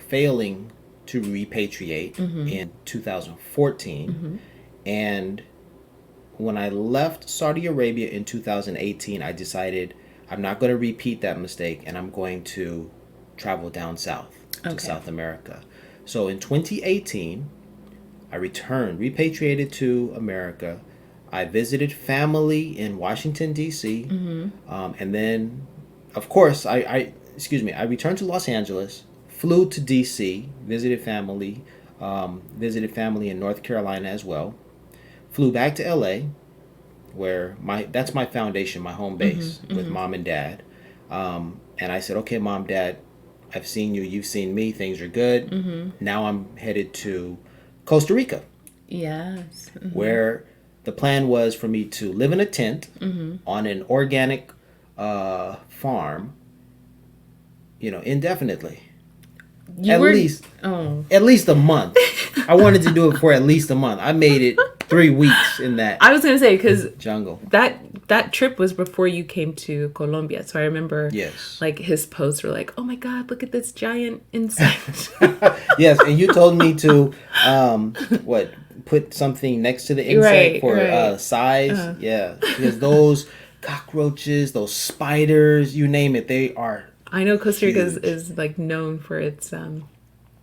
failing to repatriate in 2014. And when I left Saudi Arabia in 2018, I decided I'm not going to repeat that mistake, and I'm going to travel down south to South America. So in 2018, I returned, repatriated to America. I visited family in Washington, D.C. And then, of course, I returned to Los Angeles, flew to D.C., visited family in North Carolina as well, flew back to L.A., where that's my foundation, my home base with mom and dad. And I said, okay, mom, dad, I've seen you, you've seen me, things are good. Now I'm headed to Costa Rica. Yes. Where the plan was for me to live in a tent on an organic farm, indefinitely. At least a month. I wanted to do it for at least a month. I made it 3 weeks in that. I was gonna say, because jungle. That trip was before you came to Colombia, so I remember. Yes. Like his posts were like, "Oh my God, look at this giant insect." Yes, and you told me to put something next to the insect for size. Yeah, because those cockroaches, those spiders, you name it, they are. I know Costa Rica is like known for its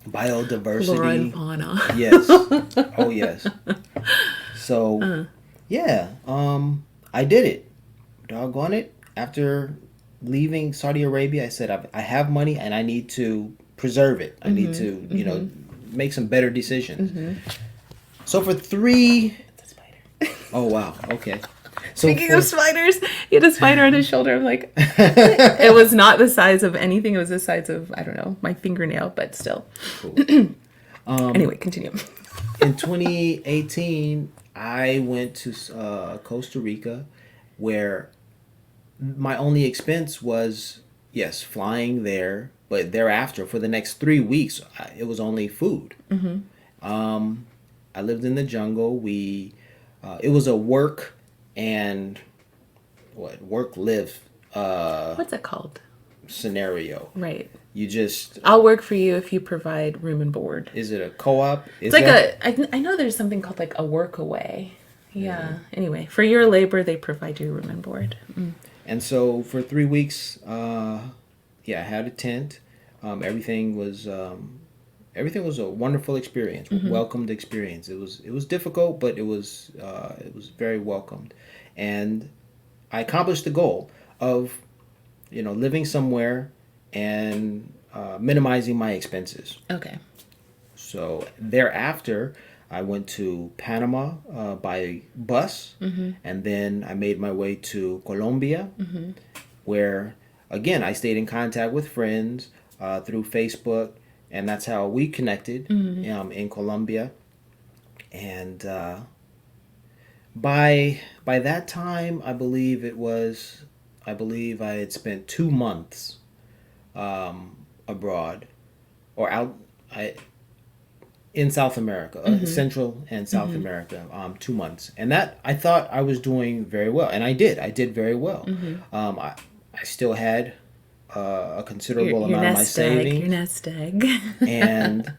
biodiversity, flora and fauna. Yes. Oh yes. So I did it. Doggone it. After leaving Saudi Arabia, I said I have money and I need to preserve it. I need to make some better decisions. So for 3. It's a spider. Oh wow. Okay. So Speaking of spiders, he had a spider on his shoulder. I'm like, it was not the size of anything. It was the size of, I don't know, my fingernail, but still. Cool. Anyway, continue. In 2018, I went to Costa Rica, where my only expense was, flying there. But thereafter, for the next 3 weeks, it was only food. I lived in the jungle. It was a work live what's it called? Scenario. Right. You just I'll work for you if you provide room and board. Is it a co-op? It's like I know there's something called like a work away. Yeah. Anyway, for your labor they provide you room and board. And so for 3 weeks, I had a tent. Everything was a wonderful experience, welcomed experience. It was difficult, but it was very welcomed, and I accomplished the goal of, living somewhere and minimizing my expenses. Okay. So thereafter, I went to Panama by bus, and then I made my way to Colombia, where again I stayed in contact with friends through Facebook. And that's how we connected in Colombia. And by that time, I believe I had spent 2 months abroad or in South America, Central and South America, 2 months. And that I thought I was doing very well. And I did very well. I still had a considerable amount of my savings. Your nest egg. And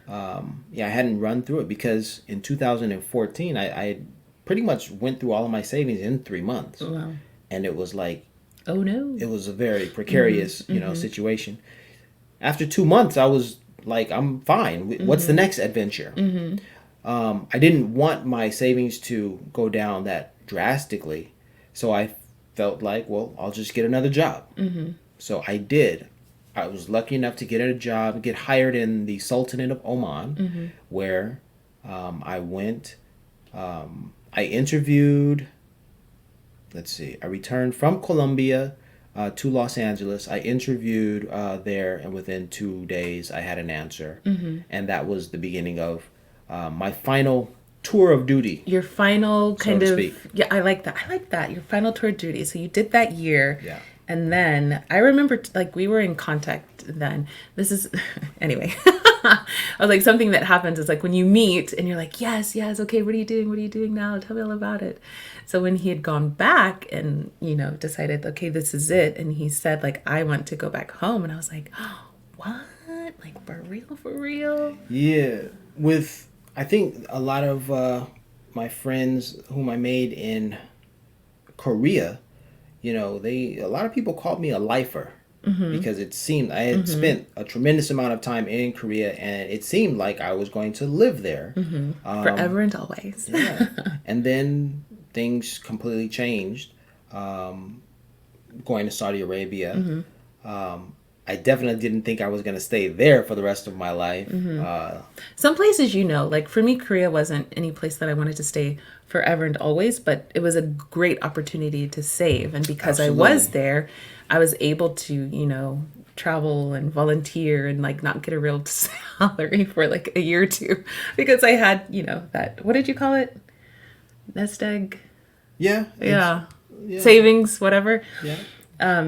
I hadn't run through it because in 2014 I pretty much went through all of my savings in 3 months. Wow. And it was like, oh no, it was a very precarious situation. After 2 months I was like, I'm fine. What's the next adventure? I didn't want my savings to go down that drastically, so I felt like, well, I'll just get another job. So I did. I was lucky enough to get hired in the Sultanate of Oman, where I went. I interviewed. let's see. I returned from Colombia to Los Angeles. I interviewed there, and within 2 days, I had an answer. And that was the beginning of my final tour of duty. Your final kind so to of speak. Yeah, I like that. Your final tour of duty. So you did that year. Yeah. And then I remember like we were in contact then. This is anyway. I was like, something that happens is like when you meet and you're like, yes, okay, what are you doing? What are you doing now? Tell me all about it. So when he had gone back and, decided, okay, this is it. And he said like, I want to go back home. And I was like, oh, what? Like for real? Yeah. I think a lot of my friends whom I made in Korea, a lot of people called me a lifer because it seemed I had spent a tremendous amount of time in Korea, and it seemed like I was going to live there forever and always. Yeah. And then things completely changed. Going to Saudi Arabia. I definitely didn't think I was going to stay there for the rest of my life. Some places, like for me, Korea wasn't any place that I wanted to stay forever and always, but it was a great opportunity to save. And because Absolutely. I was there, I was able to, travel and volunteer and like not get a real salary for like a year or two because I had, that, what did you call it? Nest egg? Yeah. Yeah. Savings, whatever. Yeah.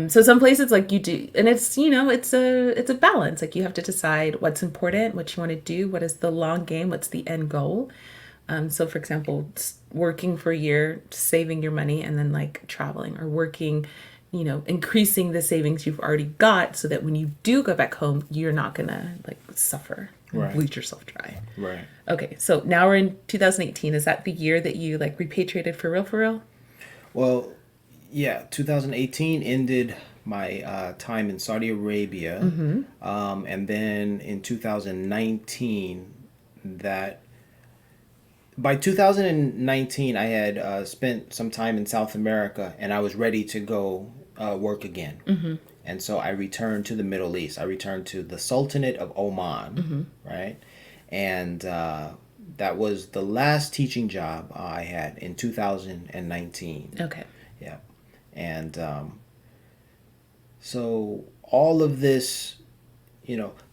So some places like you do, and it's, it's a balance. Like you have to decide what's important, what you want to do, what is the long game, what's the end goal. So for example, working for a year, saving your money, and then like traveling or working, increasing the savings you've already got so that when you do go back home, you're not going to like suffer and bleed yourself dry. Right. Okay. So now we're in 2018. Is that the year that you like repatriated for real? Well, yeah, 2018 ended my time in Saudi Arabia. And then in 2019, by 2019, I had spent some time in South America, and I was ready to go work again. And so I returned to the Middle East. I returned to the Sultanate of Oman, right? And that was the last teaching job I had in 2019. Okay. Yeah. And so all of this,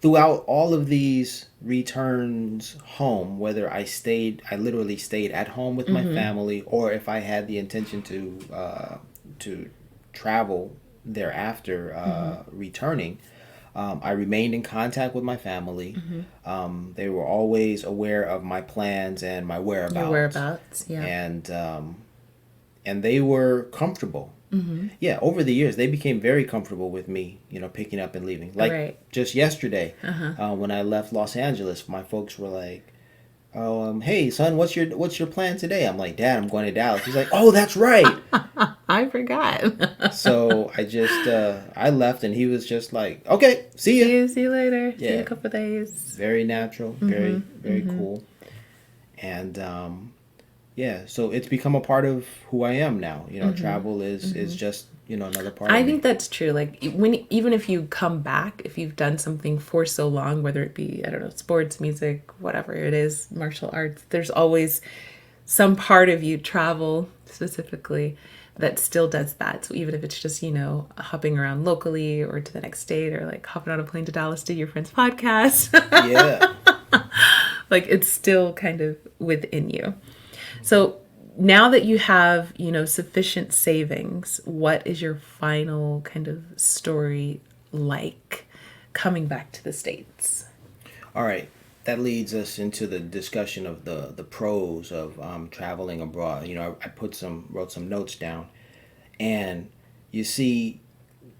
throughout all of these returns home, whether I literally stayed at home with my family, or if I had the intention to travel thereafter, returning, I remained in contact with my family. They were always aware of my plans and my whereabouts. Your whereabouts, yeah. And they were comfortable. Yeah, over the years, they became very comfortable with me, picking up and leaving. Like just yesterday, when I left Los Angeles, my folks were like, "Oh, hey, son, what's your plan today?" I'm like, "Dad, I'm going to Dallas." He's like, "Oh, that's right." I forgot. So I just I left, and he was just like, "Okay, see you. See you later. Yeah. See you in a couple of days." Very natural, very cool, and yeah, so it's become a part of who I am now. Travel is just, another part of me. I think that's true. Like even if you come back, if you've done something for so long, whether it be, I don't know, sports, music, whatever it is, martial arts, there's always some part of you, travel specifically, that still does that. So even if it's just, hopping around locally or to the next state or like hopping on a plane to Dallas to your friend's podcast. Yeah. Like it's still kind of within you. So now that you have, sufficient savings, what is your final kind of story like coming back to the States? All right. That leads us into the discussion of the pros of traveling abroad. I wrote some notes down. And you see,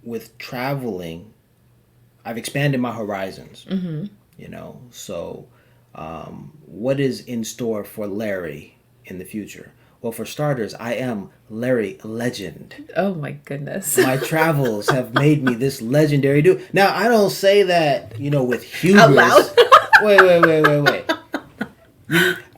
with traveling, I've expanded my horizons. So what is in store for Larry in the future? Well, for starters, I am Larry Legend. Oh my goodness. My travels have made me this legendary dude. Now, I don't say that, with hubris. Out loud? Wait.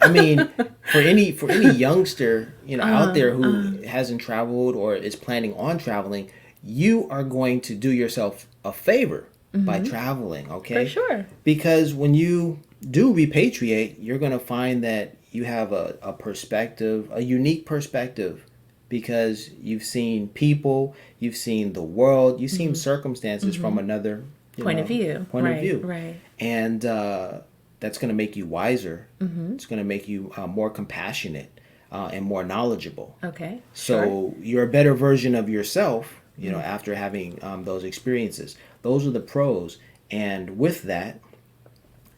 I mean, for any youngster, out there who hasn't traveled or is planning on traveling, you are going to do yourself a favor by traveling, okay? For sure. Because when you do repatriate, you're going to find that you have a perspective, a unique perspective because you've seen people, you've seen the world, you've seen circumstances from another point of view. Right. And that's going to make you wiser. It's going to make you more compassionate and more knowledgeable. Okay. So you're a better version of yourself, after having those experiences. Those are the pros. And with that,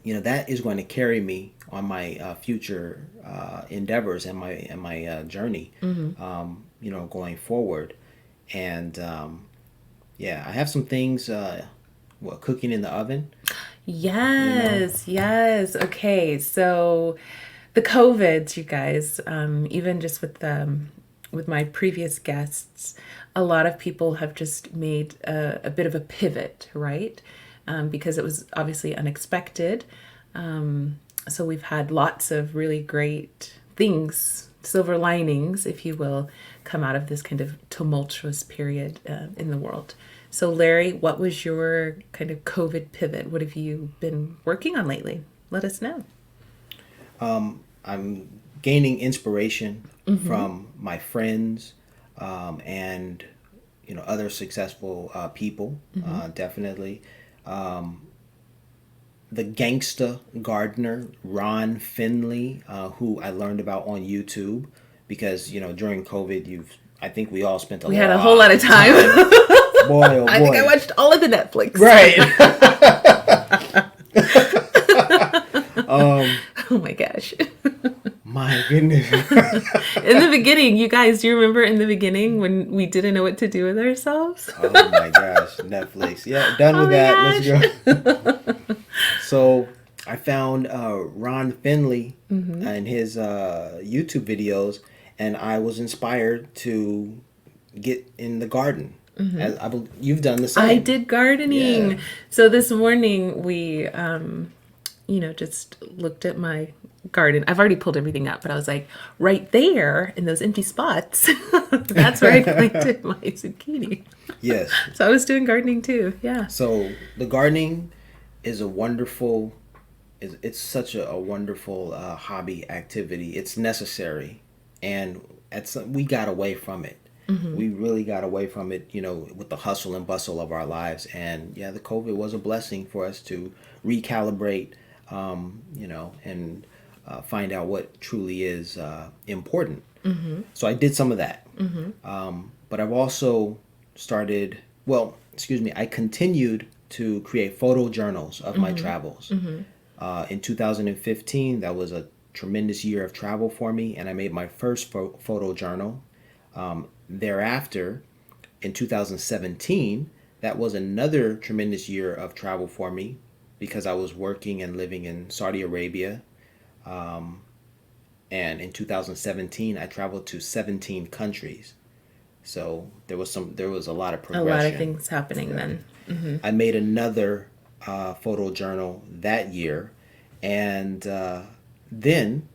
that is going to carry me on my future endeavors and my journey, going forward. And I have some things cooking in the oven. Yes. Okay, so the COVIDs, you guys, even just with my previous guests, a lot of people have just made a bit of a pivot, right? Because it was obviously unexpected. So we've had lots of really great things, silver linings, if you will, come out of this kind of tumultuous period in the world. So Larry, what was your kind of COVID pivot? What have you been working on lately? Let us know. I'm gaining inspiration from my friends and other successful people, definitely. The gangsta gardener, Ron Finley, who I learned about on YouTube because, during COVID, I think we all spent We had a whole lot of time. Boy, oh boy. I think I watched all of the Netflix. Right. Oh my gosh. My goodness. In the beginning, you guys, do you remember in the beginning when we didn't know what to do with ourselves? Oh my gosh, Netflix. Yeah, done with that. Let's go. So I found Ron Finley and his YouTube videos, and I was inspired to get in the garden. As you've done the same. I did gardening. Yeah. So this morning we, just looked at my garden. I've already pulled everything up, but I was like, right there in those empty spots, that's where I planted my zucchini. Yes. So I was doing gardening too. Yeah. So the gardening is a wonderful, it's such a wonderful hobby activity. It's necessary. And we got away from it. We really got away from it, with the hustle and bustle of our lives. And the COVID was a blessing for us to recalibrate, and find out what truly is important. So I did some of that. But I've also I continued to create photo journals of my travels. In 2015, that was a tremendous year of travel for me, and I made my first photo journal. Thereafter, in 2017, that was another tremendous year of travel for me because I was working and living in Saudi Arabia. And in 2017, I traveled to 17 countries. So there was a lot of progression. A lot of things happening then. I made another photo journal that year. And then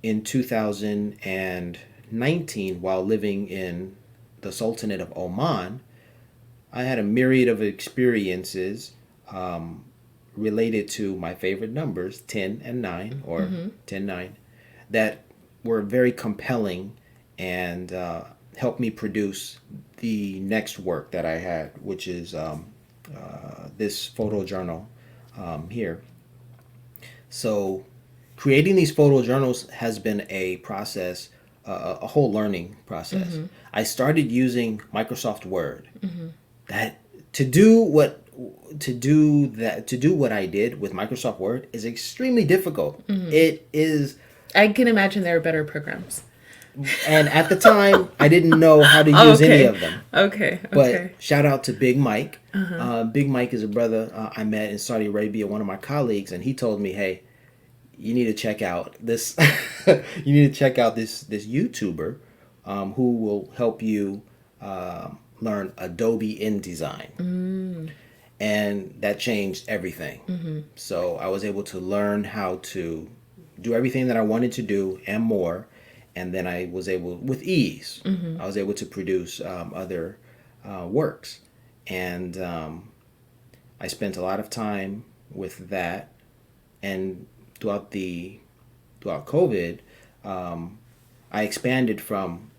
in 2019, while living in the Sultanate of Oman, I had a myriad of experiences related to my favorite numbers, 10 and 9, or 10-9, that were very compelling and helped me produce the next work that I had, which is this photo journal here. So creating these photo journals has been a process, a whole learning process. I started using Microsoft Word. That to do what I did with Microsoft Word is extremely difficult. It is. I can imagine there are better programs. And at the time, I didn't know how to use any of them. Okay. But shout out to Big Mike. Big Mike is a brother I met in Saudi Arabia, one of my colleagues, and he told me, "Hey, you need to check out this. You need to check out this YouTuber who will help you learn Adobe InDesign." And that changed everything. So I was able to learn how to do everything that I wanted to do and more. And then I was able, with ease, I was able to produce other works. And I spent a lot of time with that. And throughout COVID, I expanded from,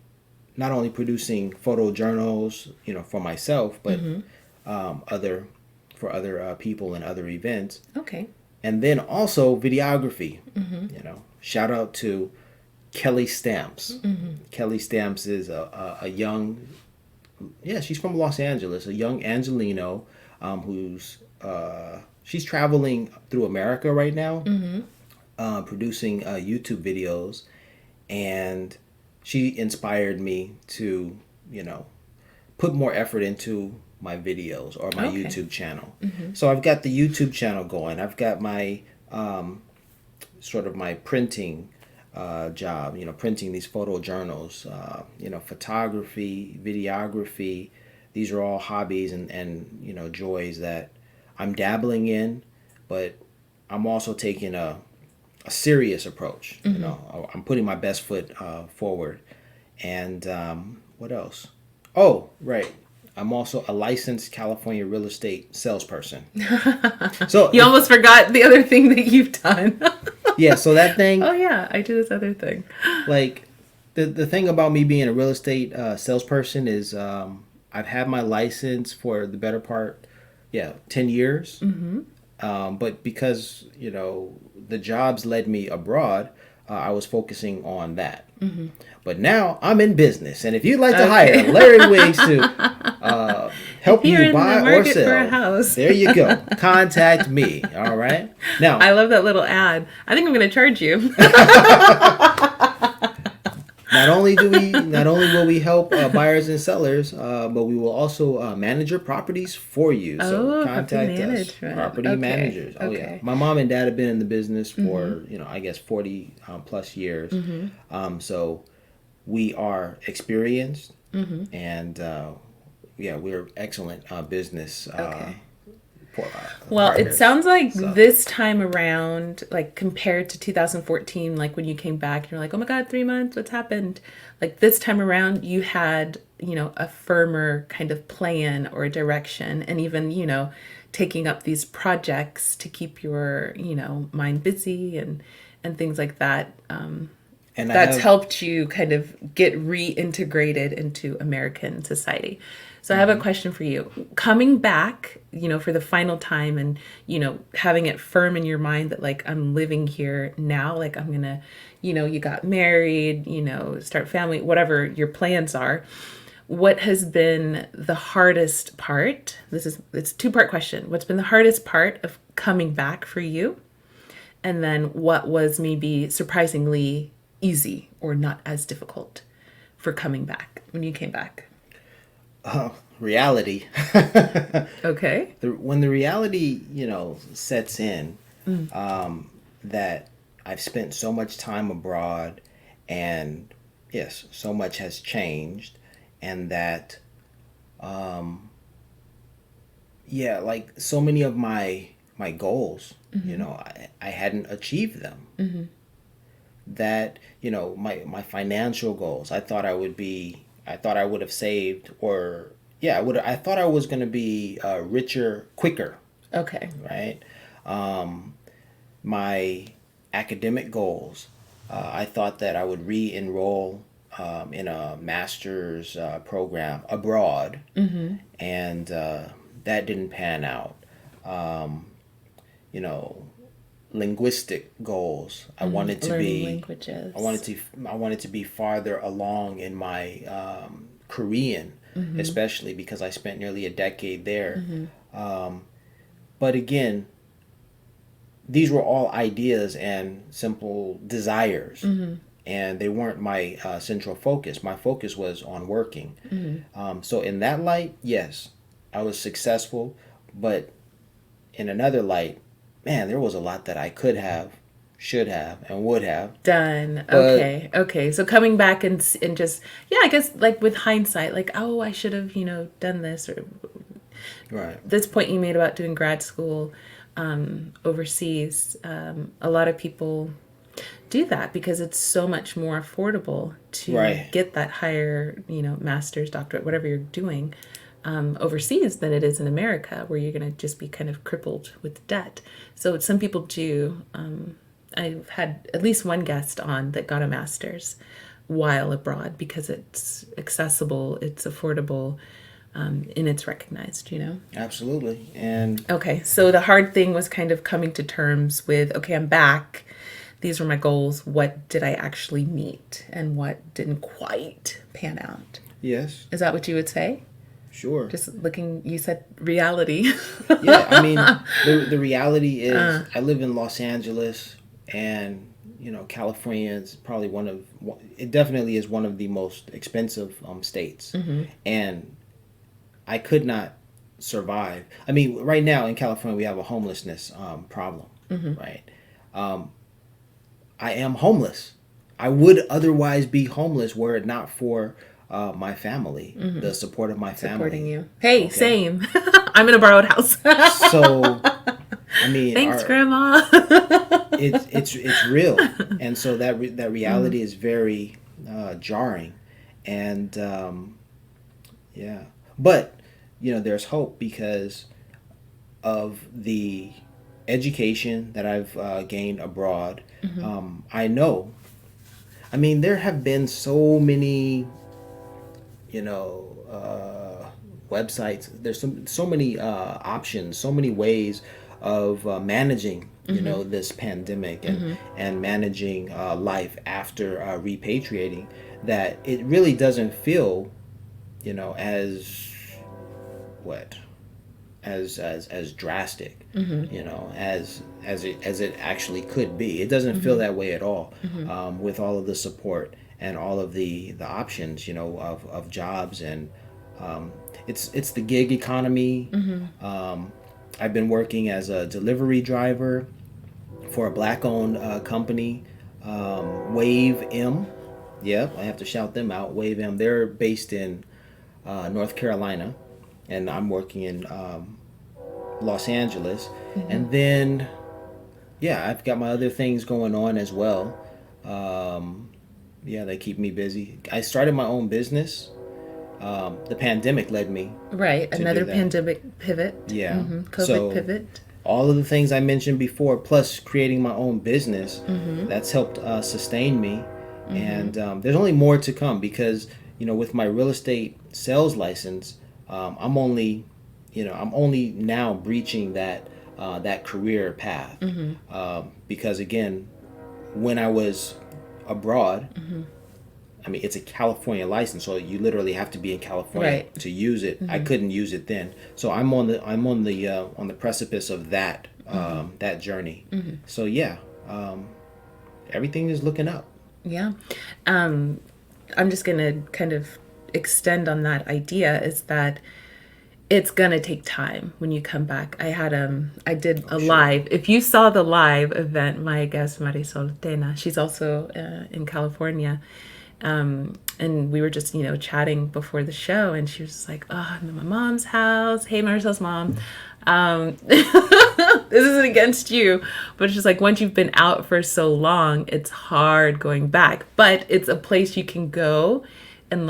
not only producing photo journals, for myself, but other people and other events. Okay. And then also videography. Shout out to Kelly Stamps. Kelly Stamps is a young, she's from Los Angeles, a young Angelino who's she's traveling through America right now, producing YouTube videos, and she inspired me to, put more effort into my videos or my YouTube channel. So I've got the YouTube channel going. I've got my sort of my printing job, printing these photo journals, photography, videography. These are all hobbies and joys that I'm dabbling in, but I'm also taking a serious approach. I'm putting my best foot forward. And what else? Oh, right. I'm also a licensed California real estate salesperson. So you almost forgot the other thing that you've done. Yeah, so that thing. Oh yeah, I do this other thing. Like the thing about me being a real estate salesperson is I've had my license for the better part, 10 years. But because the jobs led me abroad, I was focusing on that. But now I'm in business, and if you'd like to hire Larry Wiggs to help you buy or sell, for a house. There you go. Contact me. All right. Now I love that little ad. I think I'm going to charge you. Not only will we help buyers and sellers, but we will also manage your properties for you. So contact us, property managers. Oh yeah, my mom and dad have been in the business for I guess 40 plus years. So we are experienced, and we're excellent business. Well, it sounds like this time around, like compared to 2014, like when you came back, you're like, oh my God, 3 months, what's happened? Like this time around, you had, a firmer kind of plan or direction, and even, taking up these projects to keep your, mind busy and things like that. And that's helped you kind of get reintegrated into American society. So I have a question for you. Coming back, for the final time and, having it firm in your mind that like, I'm living here now, like I'm going to, you got married, start family, whatever your plans are. What has been the hardest part? It's a 2-part question. What's been the hardest part of coming back for you? And then what was maybe surprisingly easy or not as difficult for coming back when you came back? Reality. Okay. When the reality, sets in, that I've spent so much time abroad, and yes, so much has changed, and that, like so many of my goals, I hadn't achieved them. That, my financial goals, I thought I would have saved, or I thought I was going to be richer quicker. Okay. Right. My academic goals, I thought that I would re-enroll in a master's program abroad, and that didn't pan out. Linguistic goals. I wanted to be languages. I wanted to be farther along in my Korean, especially because I spent nearly a decade there. But again, these were all ideas and simple desires, and they weren't my central focus. My focus was on working. So in that light, yes, I was successful, but in another light, man, there was a lot that I could have, should have, and would have done. Okay. So coming back and just, I guess like with hindsight, like, oh, I should have, done this, or right. This point you made about doing grad school overseas. A lot of people do that because it's so much more affordable to get that higher, master's, doctorate, whatever you're doing overseas than it is in America, where you're going to just be kind of crippled with debt. So some people do. I've had at least one guest on that got a master's while abroad because it's accessible, it's affordable, and it's recognized, Absolutely. And okay, so the hard thing was kind of coming to terms with, okay, I'm back. These were my goals. What did I actually meet and what didn't quite pan out? yes, Is that what you would say? sure. Just looking, you said reality. Yeah, I mean, the reality is I live in Los Angeles, and California is probably it definitely is one of the most expensive states. And I could not survive. I mean, right now in California we have a homelessness problem, right? I am homeless. I would otherwise be homeless were it not for my family, the support of my family. Supporting you. Hey, okay. Same. I'm in a borrowed house. So, I mean, thanks, Grandma. it's real, and so that reality is very jarring, and yeah. But there's hope because of the education that I've gained abroad. I know. I mean, there have been so many, websites. There's so many options, so many ways of managing, this pandemic and managing life after repatriating, that it really doesn't feel, as drastic, as it actually could be. It doesn't feel that way at all, with all of the support and all of the options, of jobs, and it's the gig economy. I've been working as a delivery driver for a Black-owned company, Wave M. Yep, I have to shout them out. Wave M. They're based in North Carolina, and I'm working in Los Angeles. And then, I've got my other things going on as well. They keep me busy. I started my own business. The pandemic led me. Right, another pandemic pivot. Yeah. COVID pivot. All of the things I mentioned before, plus creating my own business, that's helped sustain me. And there's only more to come because, with my real estate sales license, I'm only now breaching that career path. Because again, when I was abroad, I mean, it's a California license, so you literally have to be in California to use it. I couldn't use it then, so I'm on the precipice of that that journey. So everything is looking up. Yeah, I'm just gonna kind of extend on that idea is that it's gonna take time when you come back. I did a live. If you saw the live event, my guest Marisol Tena, she's also in California. And we were just, chatting before the show, and she was just like, oh, I'm in my mom's house. Hey, Marisol's mom. This isn't against you, but it's just like once you've been out for so long, it's hard going back. But it's a place you can go and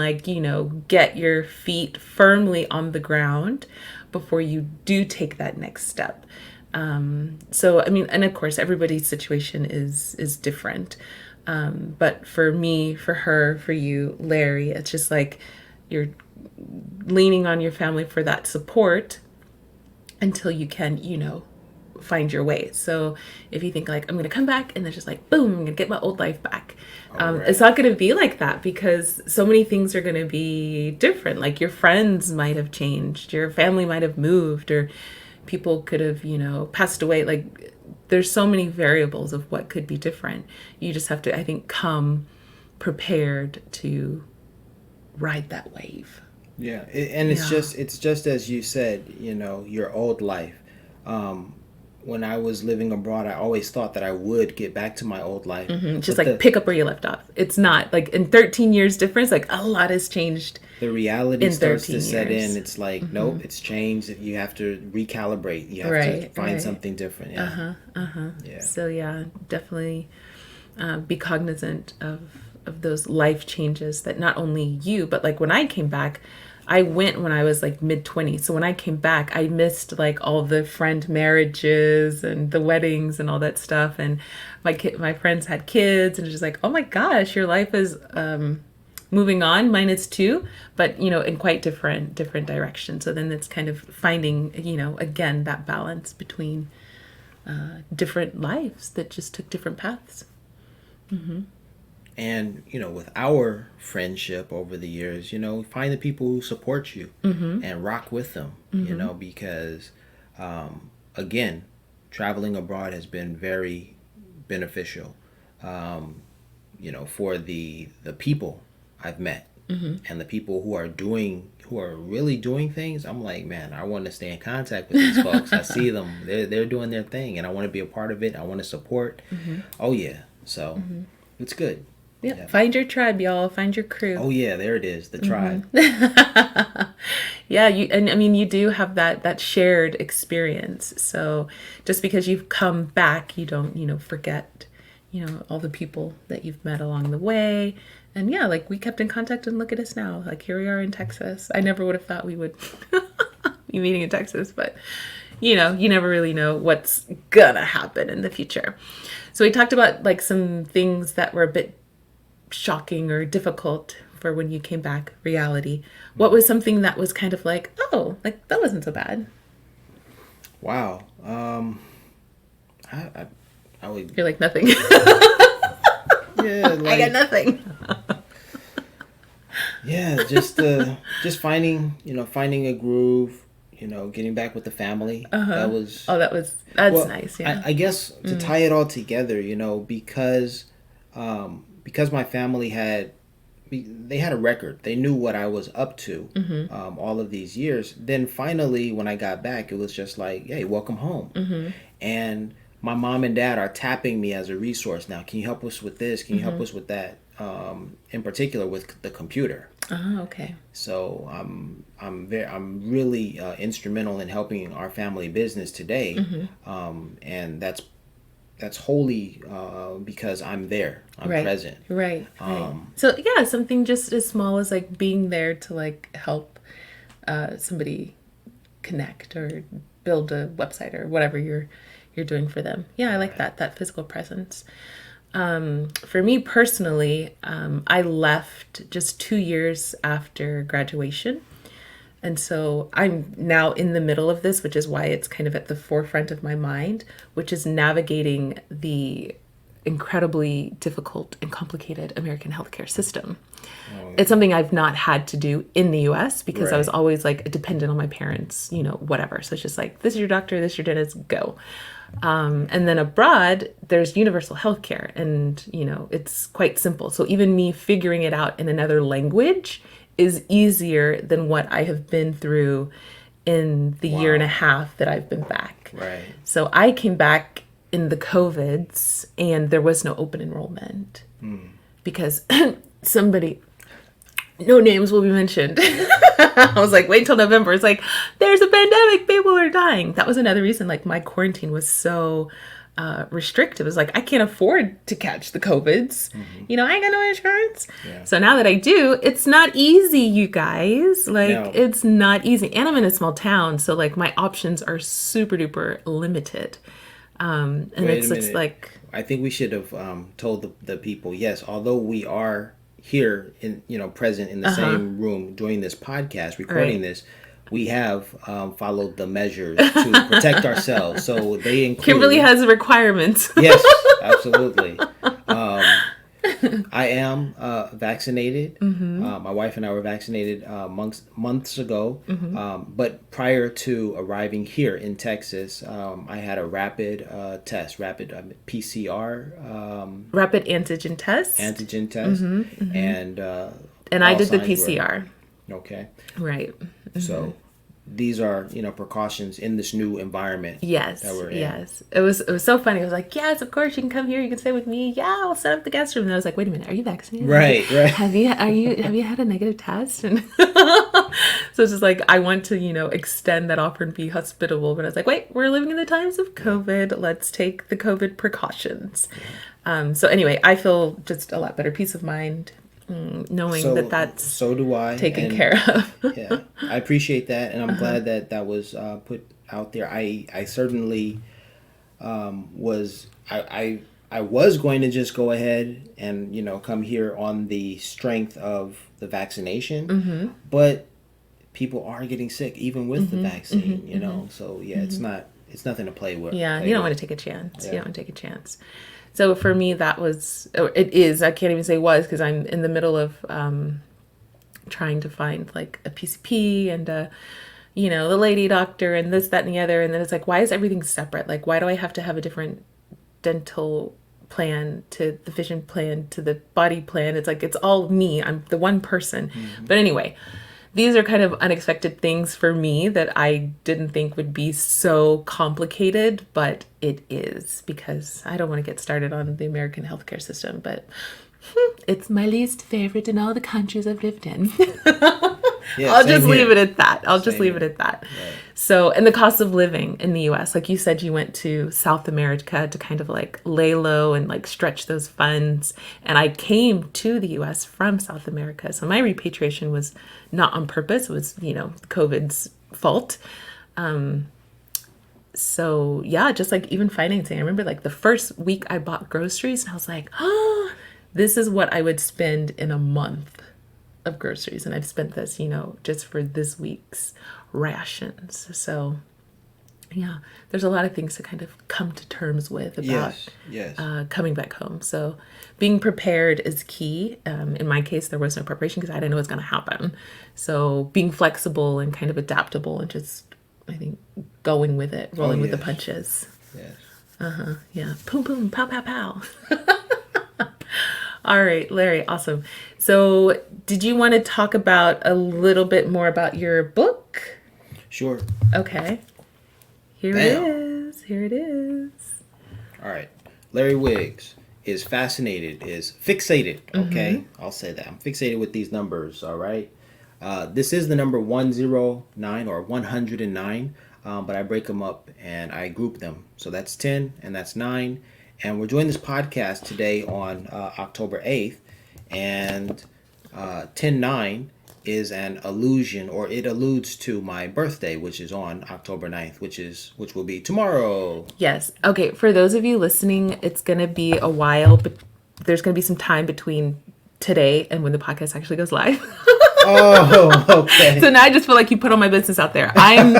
get your feet firmly on the ground before you do take that next step. So, I mean, and of course, everybody's situation is different. But for me, for her, for you, Larry, it's just like you're leaning on your family for that support until you can, find your way. So if you think I'm going to come back and then just boom, I'm going to get my old life back. It's not going to be like that because so many things are going to be different. Like your friends might have changed, your family might have moved, or people could have, passed away. There's so many variables of what could be different. You just have to, I think, come prepared to ride that wave. Yeah, and it's just as you said, your old life. When I was living abroad, I always thought that I would get back to my old life. Just pick up where you left off. It's not in 13 years difference, a lot has changed. The reality starts to set in. It's nope, it's changed. You have to recalibrate. You have to find something different. Yeah. Yeah. So definitely be cognizant of those life changes that not only you, but when I came back, I went when I was like mid-20s. So when I came back, I missed like all the friend marriages and the weddings and all that stuff. And my friends had kids, and it's just like, oh my gosh, your life is moving on. Mine is too, but in quite different directions. So then it's kind of finding, again, that balance between different lives that just took different paths. Mm-hmm. And, with our friendship over the years, find the people who support you Mm-hmm. and rock with them, Mm-hmm. because, again, traveling abroad has been very beneficial, for the people I've met, Mm-hmm. and the people who are really doing things. I'm like, man, I want to stay in contact with these folks. I see them, they're doing their thing, and I want to be a part of it. I want to support. Mm-hmm. Oh yeah. So Mm-hmm. it's good. Yep. Yeah. Find your tribe, y'all. Find your crew. Oh yeah, there it is, the tribe. Yeah, you do have that shared experience. So just because you've come back, you don't, forget, all the people that you've met along the way. And yeah, like we kept in contact, and look at us now. Like here we are in Texas. I never would have thought we would be meeting in Texas, but you never really know what's gonna happen in the future. So we talked about like some things that were a bit shocking or difficult for when you came back, reality. What was something that was kind of like, oh, like that wasn't so bad? Wow. I would. You're like, nothing. Yeah, I got nothing. Yeah, just finding a groove, getting back with the family. Uh-huh. That's well, nice. Yeah. I guess to tie it all together, because my family had a record. They knew what I was up to, Mm-hmm. all of these years. Then finally, when I got back, it was just like, hey, welcome home. Mm-hmm. And my mom and dad are tapping me as a resource now. Can you help us with this? Can you help Mm-hmm. us with that? In particular with the computer. Oh, okay. So I'm really instrumental in helping our family business today, Mm-hmm. and that's wholly because I'm there. I'm Right. present. Right. So yeah, something just as small as like being there to like help somebody connect or build a website or whatever you're doing for them. Yeah, I like that physical presence. For me personally, I left just 2 years after graduation. And so I'm now in the middle of this, which is why it's kind of at the forefront of my mind, which is navigating the incredibly difficult and complicated American healthcare system. It's something I've not had to do in the US because I was always like dependent on my parents, whatever. So it's just like, this is your doctor, this is your dentist, go. And then abroad, there's universal healthcare, and it's quite simple. So even me figuring it out in another language is easier than what I have been through in the year and a half that I've been back. Right. So I came back in the COVIDs, and there was no open enrollment because somebody, no names will be mentioned. I was like, wait till November. It's like, there's a pandemic, people are dying. That was another reason, like, my quarantine was so restrictive. It was like, I can't afford to catch the COVIDs. I ain't got no insurance. Yeah. So now that I do, it's not easy, you guys. Like, it's not easy. And I'm in a small town, so, like, my options are super duper limited. And it's like... I think we should have told the people, yes, although we are here in present in the same room doing this podcast, recording this, we have followed the measures to protect ourselves. So they include... Kimberly has requirements. Yes, absolutely. I am vaccinated. My wife and I were vaccinated months ago. But prior to arriving here in Texas, I had a rapid PCR. Rapid antigen test. And I did the PCR. Okay. Right. So these are, precautions in this new environment. Yes. That we're in. Yes. It was so funny. I was like, yes, of course you can come here. You can stay with me. Yeah, I'll set up the guest room. And I was like, wait a minute, are you vaccinated? Right. Have you had a negative test? And so it's just like, I want to, extend that offer and be hospitable. But I was like, wait, we're living in the times of COVID. Let's take the COVID precautions. So anyway, I feel just a lot better, peace of mind. knowing that's so do I taken care of. Yeah, I appreciate that, and I'm glad that was put out there. I certainly was I was going to just go ahead and come here on the strength of the vaccination, but people are getting sick even with the vaccine. So yeah, it's nothing to play with. Yeah, you don't want to take a chance. Yeah. You don't want to take a chance. So for me, it is. I can't even say was, because I'm in the middle of trying to find like a PCP and the lady doctor and this, that, and the other. And then it's like, why is everything separate? Like, why do I have to have a different dental plan to the vision plan to the body plan? It's like, it's all me. I'm the one person. But anyway, these are kind of unexpected things for me that I didn't think would be so complicated, but it is, because I don't want to get started on the American healthcare system, but it's my least favorite in all the countries I've lived in. Yeah, I'll just leave it at that. Right. So, and the cost of living in the U.S., like you said, you went to South America to kind of like lay low and like stretch those funds. And I came to the U.S. from South America. So my repatriation was not on purpose. It was, COVID's fault. So yeah, just like even financing. I remember like the first week I bought groceries and I was like, oh, this is what I would spend in a month of groceries, and I've spent this, just for this week's rations. So yeah, there's a lot of things to kind of come to terms with about coming back home. So being prepared is key. In my case, there was no preparation because I didn't know what was going to happen. So being flexible and kind of adaptable and just, I think, going with it, rolling with the punches. Yes. Yeah. Boom, boom, pow, pow, pow. All right, Larry, awesome. So did you want to talk about a little bit more about your book? Sure. Okay. Here it is. All right. Larry Wiggs is fixated. Okay. I'll say that. I'm fixated with these numbers. All right. This is the number 109 or 109, but I break them up and I group them. So that's 10 and that's 9. And we're doing this podcast today on October 8th, and 10-9 is an allusion, or it alludes to my birthday, which is on October 9th, which will be tomorrow. Yes. Okay, for those of you listening, it's going to be a while, but there's going to be some time between today and when the podcast actually goes live. Oh, okay. So now I just feel like you put all my business out there. I'm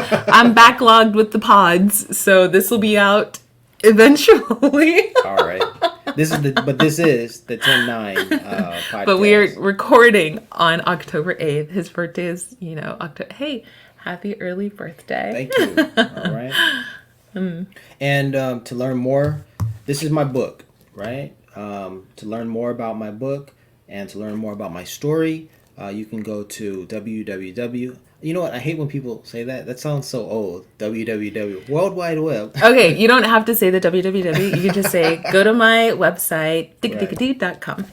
backlogged with the pods, so this will be out eventually. All right. This is the 10-9 podcast. But we are recording on October 8th. His birthday is, October. Hey, happy early birthday. Thank you. All right. And to learn more, this is my book, right? To learn more about my book and to learn more about my story, you can go to www. You know what? I hate when people say that. That sounds so old. www. World Wide Web. Okay, you don't have to say the www. You can just say, go to my website, dickdickadee.com.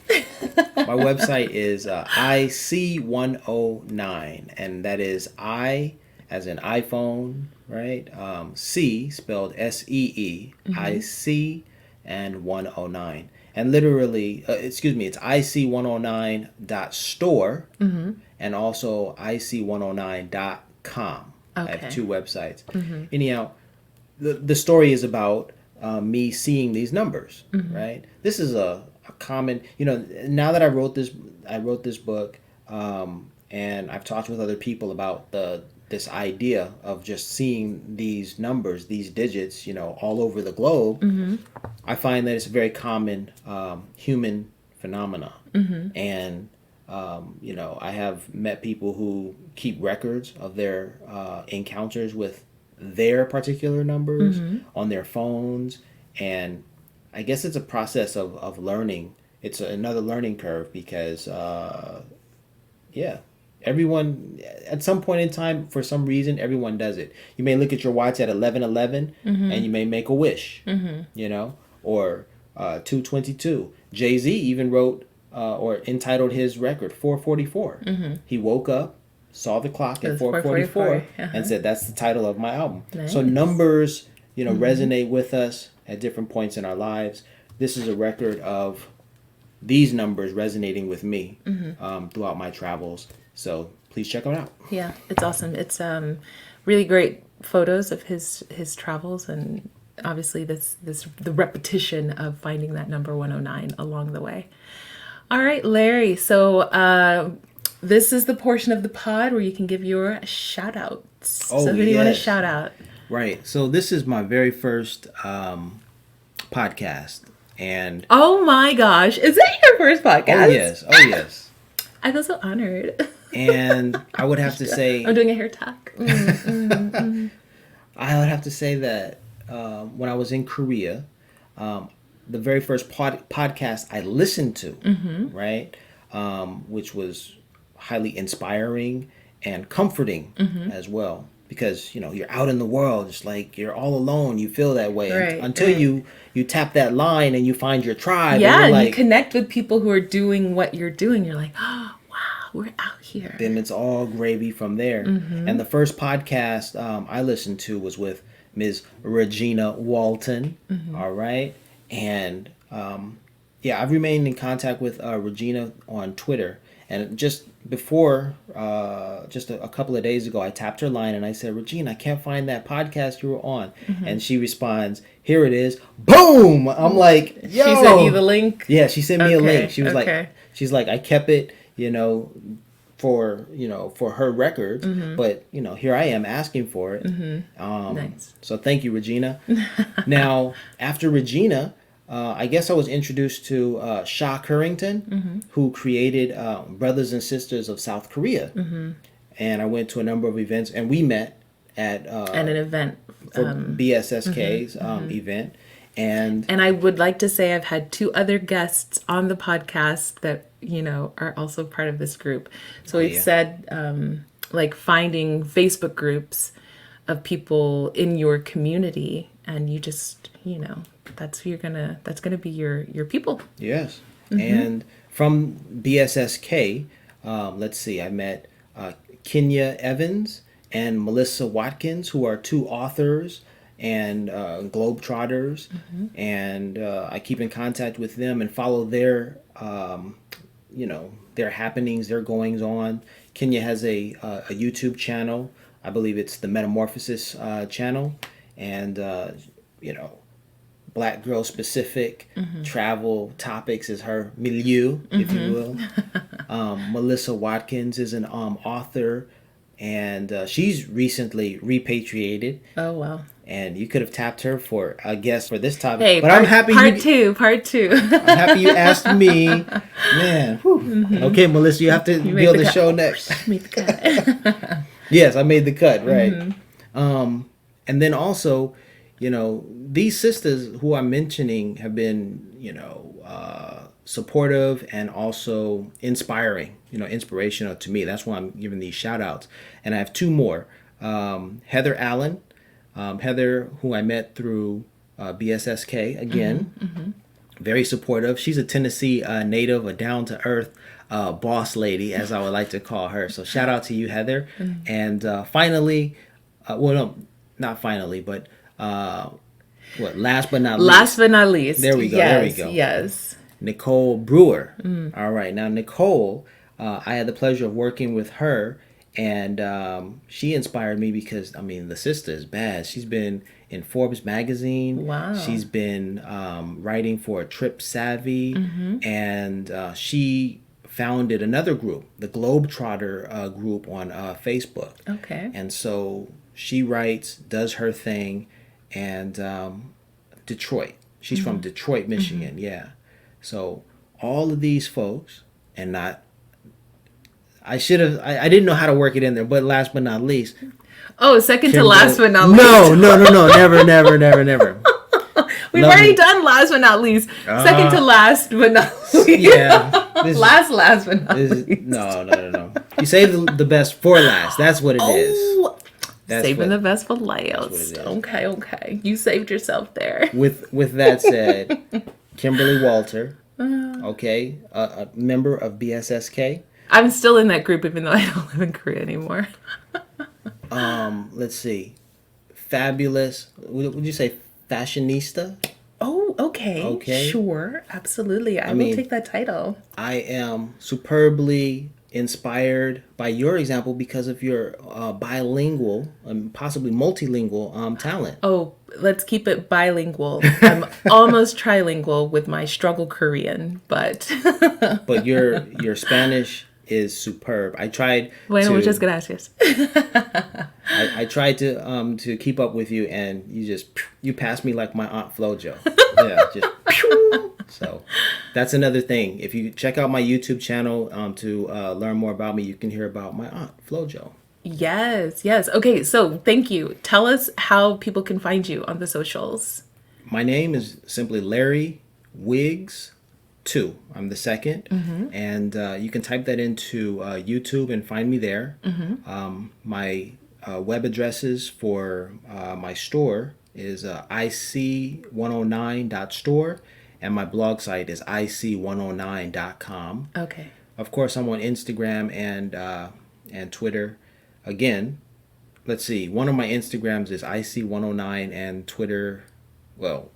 My website is IC109, and that is I as in iPhone, right? C spelled SEE, IC and 109. And literally, it's IC109.store. And also IC109.com. Okay. I have two websites. Anyhow, the story is about me seeing these numbers, right? This is a common, now that I wrote this book, and I've talked with other people about this idea of just seeing these numbers, these digits, all over the globe. I find that it's a very common human phenomena. And I have met people who keep records of their encounters with their particular numbers on their phones. And I guess it's a process of learning. It's another learning curve because, everyone, at some point in time, for some reason, everyone does it. You may look at your watch at 11:11 and you may make a wish, or 2:22. Jay-Z even wrote or entitled his record 4:44. He woke up, saw the clock at 4:44, and said, "That's the title of my album." Nice. So numbers, resonate with us at different points in our lives. This is a record of these numbers resonating with me throughout my travels. So please check it out. Yeah, it's awesome. It's really great photos of his travels, and obviously the repetition of finding that number 109 along the way. All right, Larry. So this is the portion of the pod where you can give your shout outs. Oh, so who do you want to shout out? Right. So this is my very first podcast. And oh my gosh, is that your first podcast? Oh yes. Oh yes. I feel so honored. And I would have to say I'm doing a hair talk. I would have to say that when I was in Korea, the very first podcast I listened to, right, which was highly inspiring and comforting as well, because you're out in the world, it's like you're all alone. You feel that way until you tap that line and you find your tribe. Yeah, and you connect with people who are doing what you're doing. You're like, oh wow, we're out here. Then it's all gravy from there. And the first podcast I listened to was with Ms. Regina Walton. All right. And I've remained in contact with Regina on Twitter. And just before, just a couple of days ago, I tapped her line and I said, Regina, I can't find that podcast you were on. And she responds, here it is. Boom! I'm like, yo! She sent you the link? Yeah, she sent me a link. She was like, I kept it, for her records, but here I am asking for it. Nice. So thank you, Regina. Now, after Regina, I guess I was introduced to Sha Currington, who created Brothers and Sisters of South Korea, and I went to a number of events, and we met at an event for BSSK's event. And I would like to say I've had 2 other guests on the podcast that, are also part of this group. So we've said, like finding Facebook groups of people in your community, and you just, that's going to be your people. Yes. And from BSSK, let's see, I met Kenya Evans and Melissa Watkins, who are 2 authors and globetrotters, and I keep in contact with them and follow their their happenings, their goings on. Kenya has a YouTube channel. I believe it's the Metamorphosis channel, and Black girl specific travel topics is her milieu, if you will. Melissa Watkins is an author, and she's recently repatriated. Oh wow. And you could have tapped her for a guest for this topic. Hey, but I'm happy part two. I'm happy you asked me. Man. Okay, Melissa, you have to be on the show next. Made the cut. Yes, I made the cut, right. And then also, these sisters who I'm mentioning have been, supportive and also inspiring, inspirational to me. That's why I'm giving these shout outs. And I have 2 more. Heather Allen. Heather, who I met through BSSK, again, very supportive. She's a Tennessee native, a down-to-earth boss lady, as I would like to call her. So shout out to you, Heather. And finally, not finally, but last but not least. Last but not least. There we go, Yes. Nicole Brewer. All right, now Nicole, I had the pleasure of working with her. And she inspired me because, the sister is bad. She's been in Forbes magazine. Wow. She's been writing for Trip Savvy. And she founded another group, the Globetrotter group on Facebook. Okay. And so she writes, does her thing, and Detroit. She's from Detroit, Michigan. Yeah. So all of these folks, and not... I didn't know how to work it in there, but last but not least. Oh, second to last but not least. No, never. We've already done last but not least. Second to last but not least. Yeah. Last but not least. No. You save the best for last. That's what it is. Saving the best for last. Okay. You saved yourself there. With that said, Kimberly Walter, okay, a member of BSSK. I'm still in that group even though I don't live in Korea anymore. Let's see. Fabulous. Would you say fashionista? Oh, okay. Okay. Sure. Absolutely. I will take that title. I am superbly inspired by your example because of your bilingual and possibly multilingual talent. Oh, let's keep it bilingual. I'm almost trilingual with my struggle Korean, but But your Spanish is superb. I tried. Bueno, muchas gracias. I tried to keep up with you, and you passed me like my aunt FloJo. Yeah, just. So that's another thing. If you check out my YouTube channel to learn more about me, you can hear about my aunt FloJo. Yes, yes. Okay, so thank you. Tell us how people can find you on the socials. My name is simply Larry Wiggs 2. I'm the second. And you can type that into YouTube and find me there. My web addresses for my store is ic109.store, and my blog site is ic109.com. Okay. Of course, I'm on Instagram and Twitter. Again, let's see. One of my Instagrams is ic109, and Twitter, well,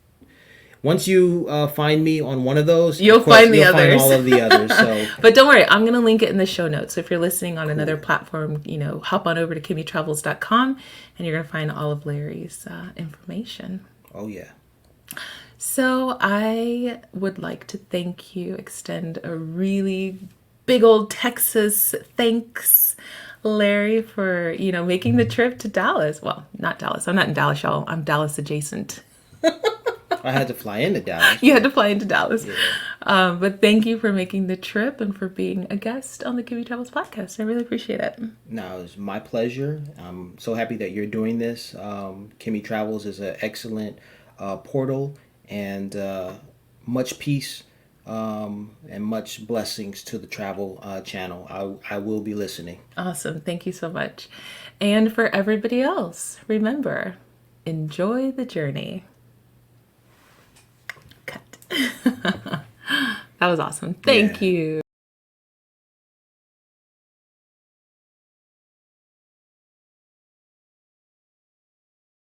once you find me on one of those, you'll find the others. Find all of the others. So, but don't worry, I'm going to link it in the show notes. So if you're listening on another platform, hop on over to KimmyTravels.com, and you're going to find all of Larry's information. Oh yeah. So I would like to thank you, extend a really big old Texas thanks, Larry, for making the trip to Dallas. Well, not Dallas. I'm not in Dallas, y'all. I'm Dallas adjacent. I had to fly into Dallas. You had to fly into Dallas. Yeah. But thank you for making the trip and for being a guest on the Kimmy Travels podcast. I really appreciate it. No, it's my pleasure. I'm so happy that you're doing this. Kimmy Travels is an excellent portal, and much peace and much blessings to the travel channel. I will be listening. Awesome. Thank you so much. And for everybody else, remember, enjoy the journey. Cut. That was awesome. Thank you.